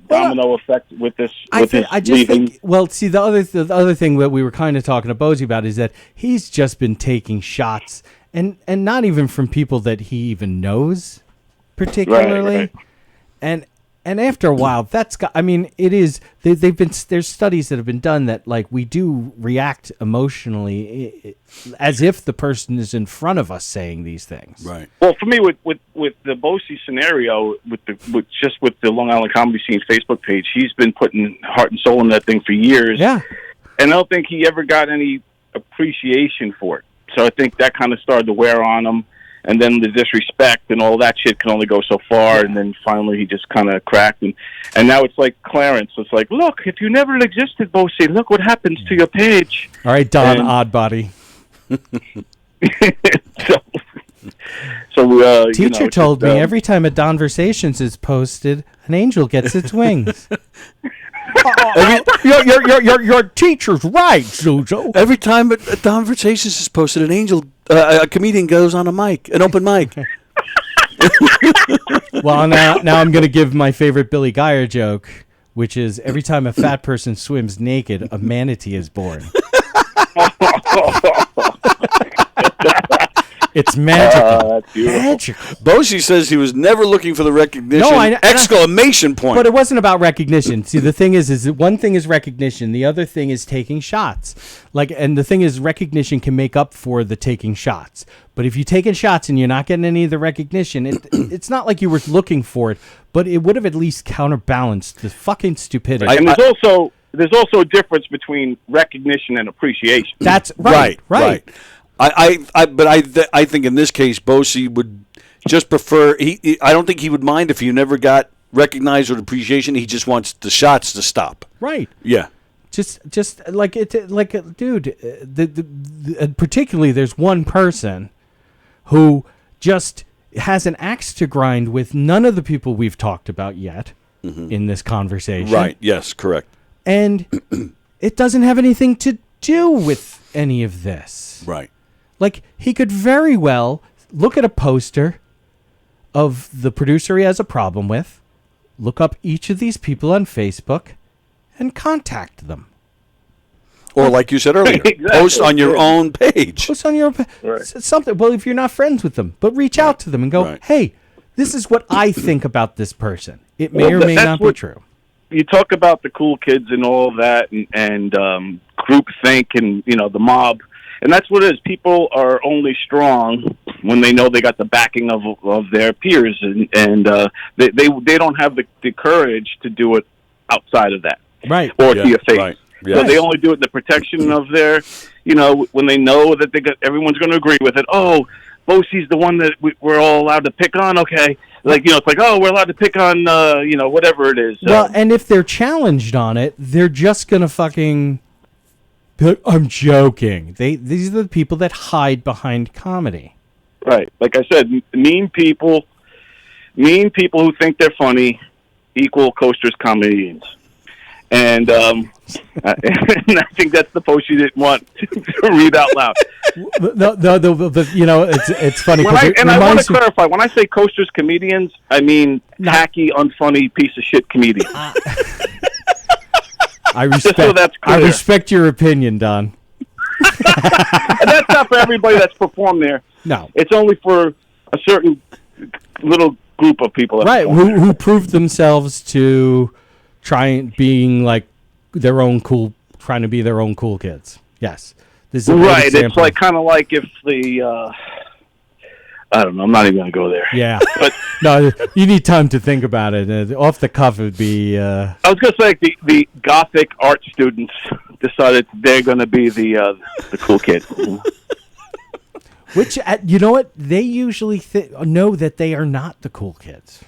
domino effect with this. I just think. Well, see, the other thing that we were kind of talking to Bosy about is that he's just been taking shots, and not even from people that he even knows, particularly, right. And after a while, that's got. I mean, it is. They've been. There's studies that have been done that like we do react emotionally, as if the person is in front of us saying these things. Right. Well, for me, with the Bosy scenario, with the Long Island Comedy Scene Facebook page, he's been putting heart and soul in that thing for years. Yeah. And I don't think he ever got any appreciation for it. So I think that kind of started to wear on him. And then the disrespect and all that shit can only go so far. And then finally he just kind of cracked. And now it's like Clarence. It's like, look, if you never existed, Bosy, look what happens to your page. All right, Don Oddbody. So teacher told me every time a Donversations is posted, an angel gets its wings. Your teacher's right, Zuzo. Every time a Donversations is posted, a comedian goes on an open mic. Well, now I'm going to give my favorite Billy Geyer joke, which is every time a fat person swims naked, a manatee is born. It's magical. Magical. Bosy says he was never looking for the recognition. Exclamation point. But it wasn't about recognition. See, the thing is that one thing is recognition. The other thing is taking shots. And the thing is, recognition can make up for the taking shots. But if you're taking shots and you're not getting any of the recognition, it's not like you were looking for it, but it would have at least counterbalanced the fucking stupidity. And there's also a difference between recognition and appreciation. That's right. I think in this case, Bosy would just prefer. I don't think he would mind if you never got recognized or appreciation. He just wants the shots to stop. Right. Yeah. Just like it, like dude. Particularly, there's one person who just has an axe to grind with none of the people we've talked about yet in this conversation. Right. Yes. Correct. And it doesn't have anything to do with any of this. Right. Like, he could very well look at a poster of the producer he has a problem with, look up each of these people on Facebook, and contact them. Or like you said earlier, post on your own page. Post on your something. Well, if you're not friends with them, but reach out to them and go, hey, this is what I think about this person. It may or may not be true. You talk about the cool kids and all that and groupthink and, the mob. And that's what it is. People are only strong when they know they got the backing of their peers, and they don't have the courage to do it outside of that, right? Or to your face. Right. Yeah. So they only do it in the protection of their, when they know that everyone's going to agree with it. Oh, Bosy's the one that we're all allowed to pick on. Okay, it's like, oh, we're allowed to pick on, whatever it is. Well, and if they're challenged on it, they're just going to fucking. I'm joking. These are the people that hide behind comedy. Right. Like I said, mean people who think they're funny equal coasters comedians. And and I think that's the post you didn't want to read out loud. It's funny. I want to clarify, when I say coasters comedians, I mean tacky, unfunny piece of shit comedians. I respect your opinion, Don. And that's not for everybody that's performed there. No. It's only for a certain little group of people. Right, who proved themselves to being like their own cool, trying to be their own cool kids. Yes. This is right, it's like kind of like if the... I don't know. I'm not even going to go there. Yeah. But no, you need time to think about it. Off the cuff, it would be... I was going to say the Gothic art students decided they're going to be the cool kids. Which, you know what? They usually know that they are not the cool kids.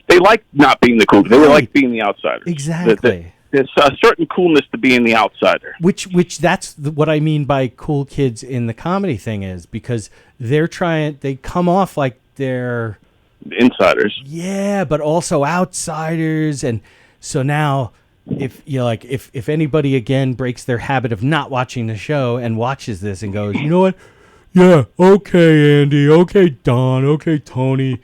They like not being the cool kids. They like being the outsiders. Exactly. There's a certain coolness to being the outsider. Which that's what I mean by cool kids in the comedy thing is, because they come off like they're insiders. Yeah, but also outsiders. And so now if anybody again breaks their habit of not watching the show and watches this and goes, you know what? Yeah, okay, Andy, okay, Don, okay, Tony.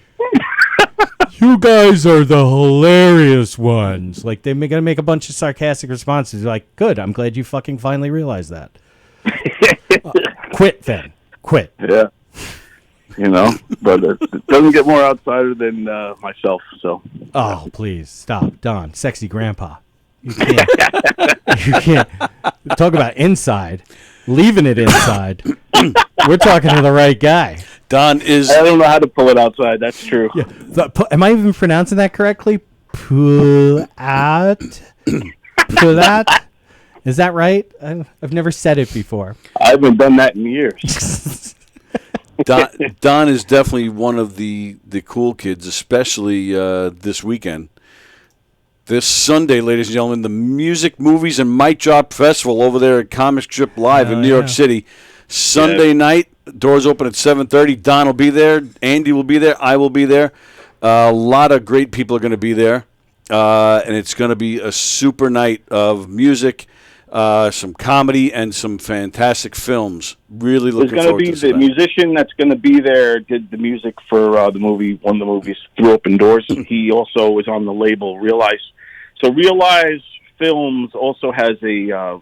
you guys are the hilarious ones. Like, they're going to make a bunch of sarcastic responses. Like, good, I'm glad you fucking finally realized that. Quit then. Quit. Yeah. But it doesn't get more outsider than myself, so. Oh, please, stop. Don, sexy grandpa. You can't. You can't. Talk about inside. Leaving it inside. We're talking to the right guy. Don is... I don't know how to pull it outside. That's true. Yeah. Am I even pronouncing that correctly? Pull out. Pull out. Is that right? I've never said it before. I haven't done that in years. Don is definitely one of the cool kids, especially this weekend. This Sunday, ladies and gentlemen, the Music, Movies, and Mic Drop Festival over there at Comic Strip Live in New York City. Sunday night, doors open at 7:30. Don will be there. Andy will be there. I will be there. A lot of great people are going to be there. And it's going to be a super night of music, some comedy, and some fantastic films. Really looking forward to it. There's going to be the musician that's going to be there, did the music for the movie, one of the movies, Through Open Doors. He also was on the label Realize. So Realize Films also has a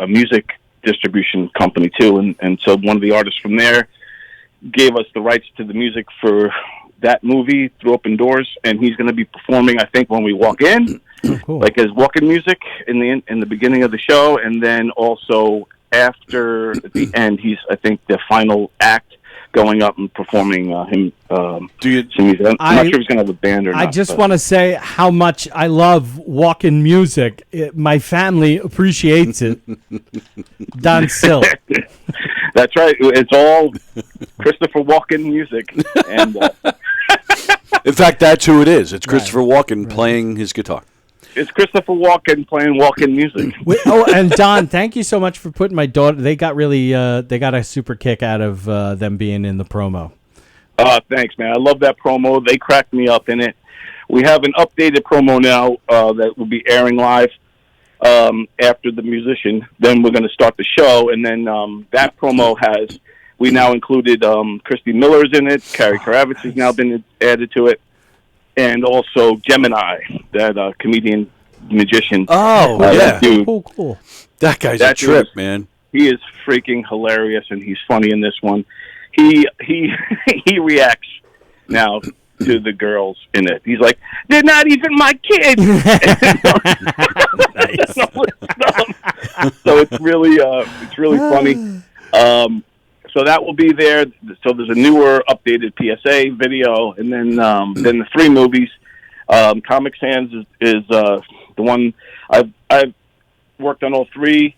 music distribution company too, and so one of the artists from there gave us the rights to the music for that movie, Through Open Doors, and he's going to be performing, I think, when we walk in, like as walk-in music in the beginning of the show, and then also after the end, he's, I think, the final act, going up and performing him. I'm not sure if he's going to have a band or not. I just want to say how much I love walk-in music. My family appreciates it. Don Sill. That's right. It's all Christopher Walken music. And in fact, that's who it is. It's Christopher Walken playing his guitar. It's Christopher Walken playing walk-in music. And Don, thank you so much for putting my daughter. They got really, they got a super kick out of them being in the promo. Thanks, man. I love that promo. They cracked me up in it. We have an updated promo now that will be airing live after the musician. Then we're going to start the show, and then that promo we now included Christy Miller's in it. Carrie Kravitz has now been added to it. And also Gemini, that comedian magician. Oh, yeah. Dude, cool. That guy's a trip, man. He is freaking hilarious, and he's funny in this one. He reacts now to the girls in it. He's like, they're not even my kids. So it's really funny. So that will be there. So there's a newer, updated PSA video, and then the three movies. Comic Sans is the one I've worked on all three,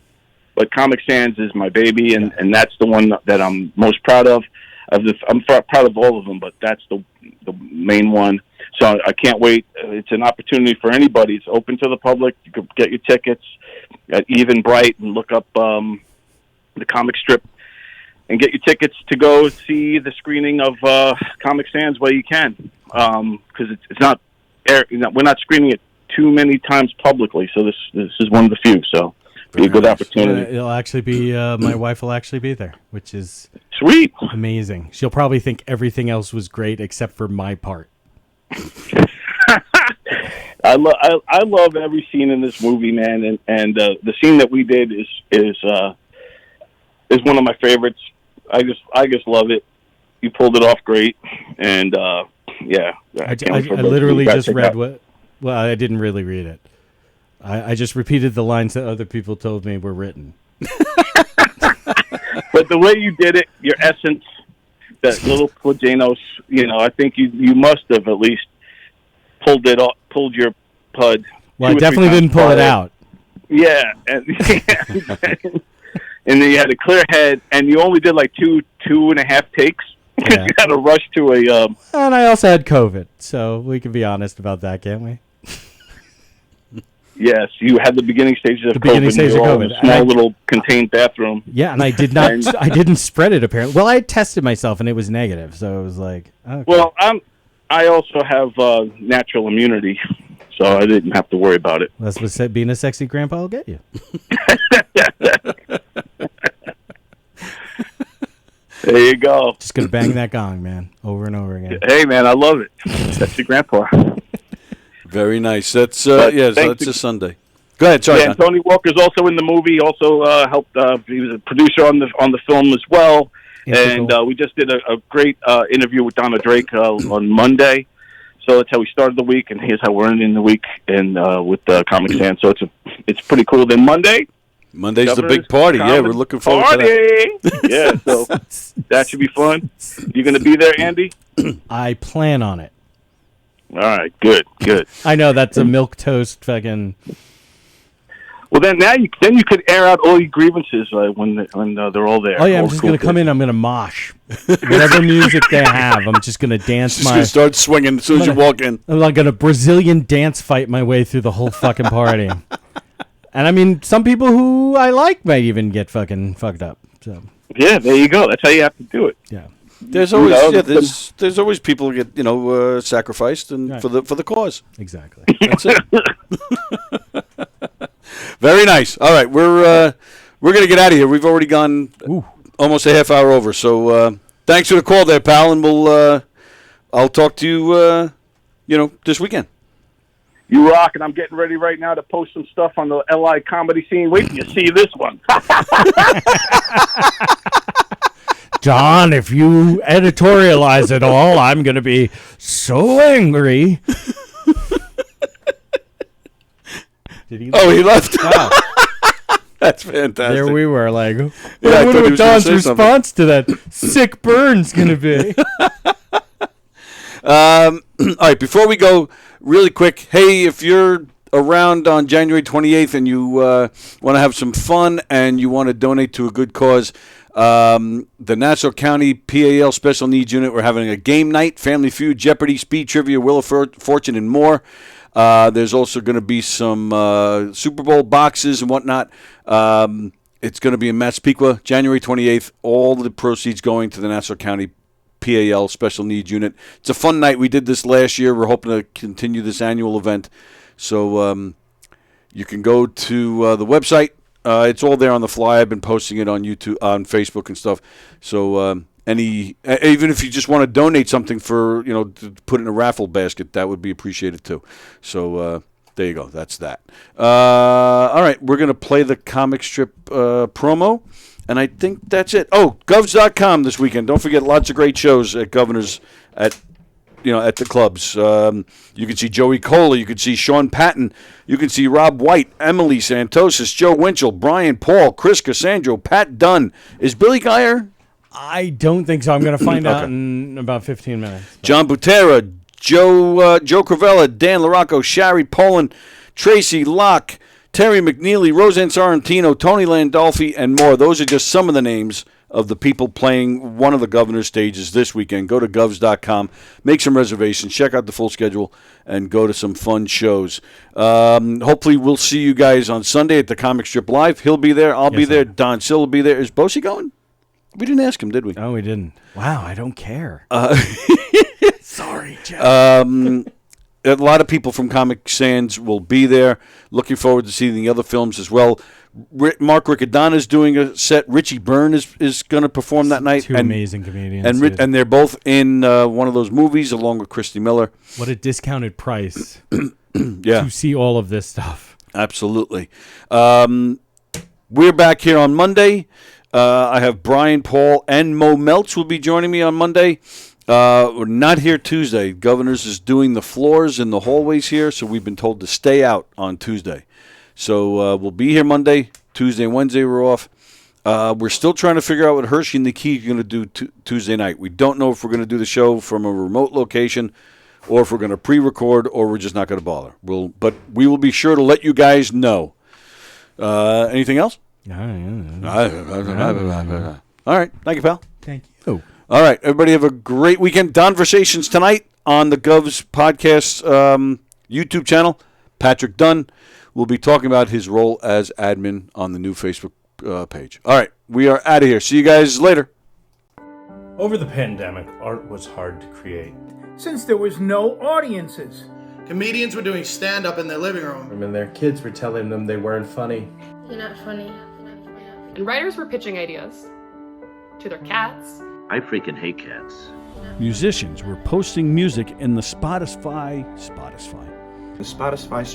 but Comic Sans is my baby, and that's the one that I'm most proud of. I'm proud of all of them, but that's the main one. So I can't wait. It's an opportunity for anybody. It's open to the public. You can get your tickets at Eventbrite and look up the comic strip and get your tickets to go see the screening of Comic Sans while you can, because it's not we're not screening it too many times publicly. So this is one of the few. So be a good opportunity. It'll actually be my wife will actually be there, which is sweet, amazing. She'll probably think everything else was great except for my part. I love every scene in this movie, man, and the scene that we did is one of my favorites. I just love it. You pulled it off great, and yeah. I literally just read what. Well, I didn't really read it. I just repeated the lines that other people told me were written. But the way you did it, your essence, that little Plagainos, I think you must have at least pulled your pud. Well, I definitely didn't pull it out. Yeah, and and then you had a clear head, and you only did like 2.5 takes. Yeah. You had to rush to a. And I also had COVID, so we can be honest about that, can't we? Yes, you had the beginning stages of COVID. Stage of COVID. In a small little contained bathroom. Yeah, and I did not. I didn't spread it apparently. Well, I tested myself and it was negative, so it was like. Okay. Well, I also have natural immunity, so I didn't have to worry about it. That's what being a sexy grandpa will get you. There you go. Just gonna bang that gong, man, over and over again. Hey, man, I love it. That's your grandpa. Very nice. That's that's a Sunday. Go ahead, sorry. Yeah, and Tony Walker's also in the movie. Also helped. He was a producer on the film as well. And we just did a great interview with Donna Drake on Monday. So that's how we started the week, and here's how we're ending the week, and with the Comic Sans. So it's pretty cool. Then Monday's the big party. Yeah, we're looking forward to that. Yeah, so that should be fun. You going to be there, Andy? I plan on it. All right, good. I know that's a milquetoast fucking. Well, then you could air out all your grievances when they're all there. Oh yeah, I'm just gonna come in. I'm gonna mosh whatever music they have. I'm just gonna dance. Just gonna start swinging as soon as you walk in. I'm like gonna Brazilian dance fight my way through the whole fucking party. And I mean, some people who I like might even get fucking fucked up. So yeah, there you go. That's how you have to do it. Yeah. There's always there's always people who get sacrificed and right. for the cause. Exactly. That's it. Very nice. All right, we're gonna get out of here. We've already gone almost a half hour over. So thanks for the call there, pal, and I'll talk to you this weekend. You rock, and I'm getting ready right now to post some stuff on the LI comedy scene. Wait till you see this one. John, if you editorialize it all, I'm going to be so angry. Did he leave? Oh, he left. Wow. That's fantastic. There we were, like, I wonder thought he what was gonna Don's say response to that sick burn's going to be. All right, before we go, really quick, hey, if you're around on January 28th and you want to have some fun and you want to donate to a good cause, the Nassau County PAL Special Needs Unit, we're having a game night, Family Feud, Jeopardy, Speed Trivia, Wheel of Fortune, and more. There's also going to be some Super Bowl boxes and whatnot. It's going to be in Massapequa, January 28th. All the proceeds going to the Nassau County PAL Special Needs Unit. It's a fun night. We did this last year. We're hoping to continue this annual event. So you can go to the website. It's all there on the fly. I've been posting it on YouTube, on Facebook and stuff. So even if you just want to donate something for, to put in a raffle basket, that would be appreciated too. So there you go. That's that. All right. We're going to play the comic strip promo. And I think that's it. Oh, govs.com this weekend. Don't forget, lots of great shows at Governor's at the clubs. You can see Joey Cola. You can see Sean Patton. You can see Rob White, Emily Santosis, Joe Winchell, Brian Paul, Chris Cassandro, Pat Dunn. Is Billy Geyer? I don't think so. I'm going to find out in about 15 minutes. But. John Butera, Joe Cravella, Dan LaRocco, Shari Poland, Tracy Locke, Terry McNeely, Roseanne Sorrentino, Tony Landolfi, and more. Those are just some of the names of the people playing one of the Governor's stages this weekend. Go to govs.com, make some reservations, check out the full schedule, and go to some fun shows. Hopefully we'll see you guys on Sunday at the Comic Strip Live. He'll be there. I'll be there. Don Sill will be there. Is Bosy going? We didn't ask him, did we? Oh, we didn't. Wow, I don't care. Sorry, Jeff. A lot of people from Comic Sans will be there. Looking forward to seeing the other films as well. Mark Riccadonna is doing a set. Richie Byrne is going to perform that night. Two amazing comedians. And they're both in one of those movies along with Christy Miller. What a discounted price yeah. to see all of this stuff. Absolutely. We're back here on Monday. I have Brian Paul and Mo Meltz will be joining me on Monday. We're not here Tuesday. Governor's is doing the floors in the hallways here, so we've been told to stay out on Tuesday. So we'll be here Monday, Tuesday, and Wednesday we're off. We're still trying to figure out what Hershey and the Key are going to do Tuesday night. We don't know if we're going to do the show from a remote location or if we're going to pre-record or we're just not going to bother. But we will be sure to let you guys know. Anything else? All right. Thank you, pal. Thank you. All right. Everybody have a great weekend. Donversations tonight on the Govs Podcast YouTube channel. Patrick Dunn will be talking about his role as admin on the new Facebook page. All right. We are out of here. See you guys later. Over the pandemic, art was hard to create. Since there was no audiences. Comedians were doing stand-up in their living room. And their kids were telling them they weren't funny. You're not funny. And writers were pitching ideas to their cats, I freaking hate cats. Musicians were posting music in the Spotify stratosphere. In the Spotify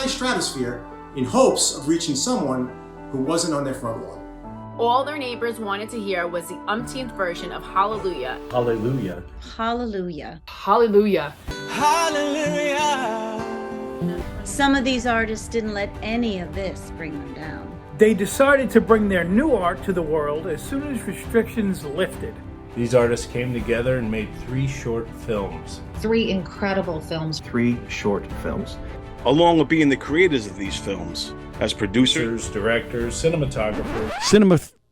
stratosphere in hopes of reaching someone who wasn't on their front lawn. All their neighbors wanted to hear was the umpteenth version of Hallelujah. Hallelujah. Hallelujah. Hallelujah. Hallelujah. Some of these artists didn't let any of this bring them down. They decided to bring their new art to the world as soon as restrictions lifted. These artists came together and made 3 short films. 3 incredible films. 3 short films. Along with being the creators of these films, as producers, directors, cinematographers.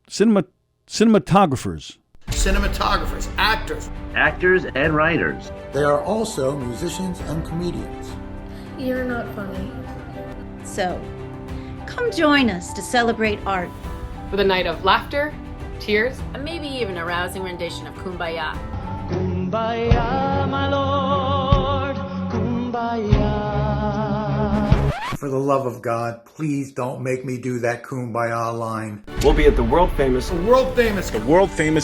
Cinematographers. Cinematographers, actors. Actors and writers. They are also musicians and comedians. You're not funny. So, come join us to celebrate art. With a night of laughter, tears, and maybe even a rousing rendition of Kumbaya. Kumbaya, my lord, kumbaya. For the love of God, please don't make me do that Kumbaya line. We'll be at the world famous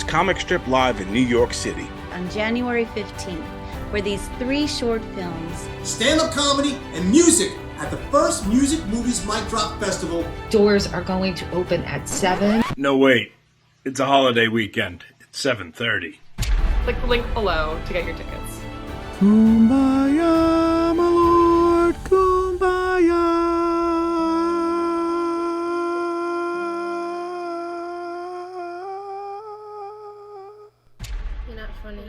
comic strip live in New York City On January 15th, where these 3 short films, stand-up comedy and music at the first Music Movies Mic Drop Festival. Doors are going to open at 7. No, wait. It's a holiday weekend. It's 7:30. Click the link below to get your tickets. Kumbaya, my lord, kumbaya. You're not funny.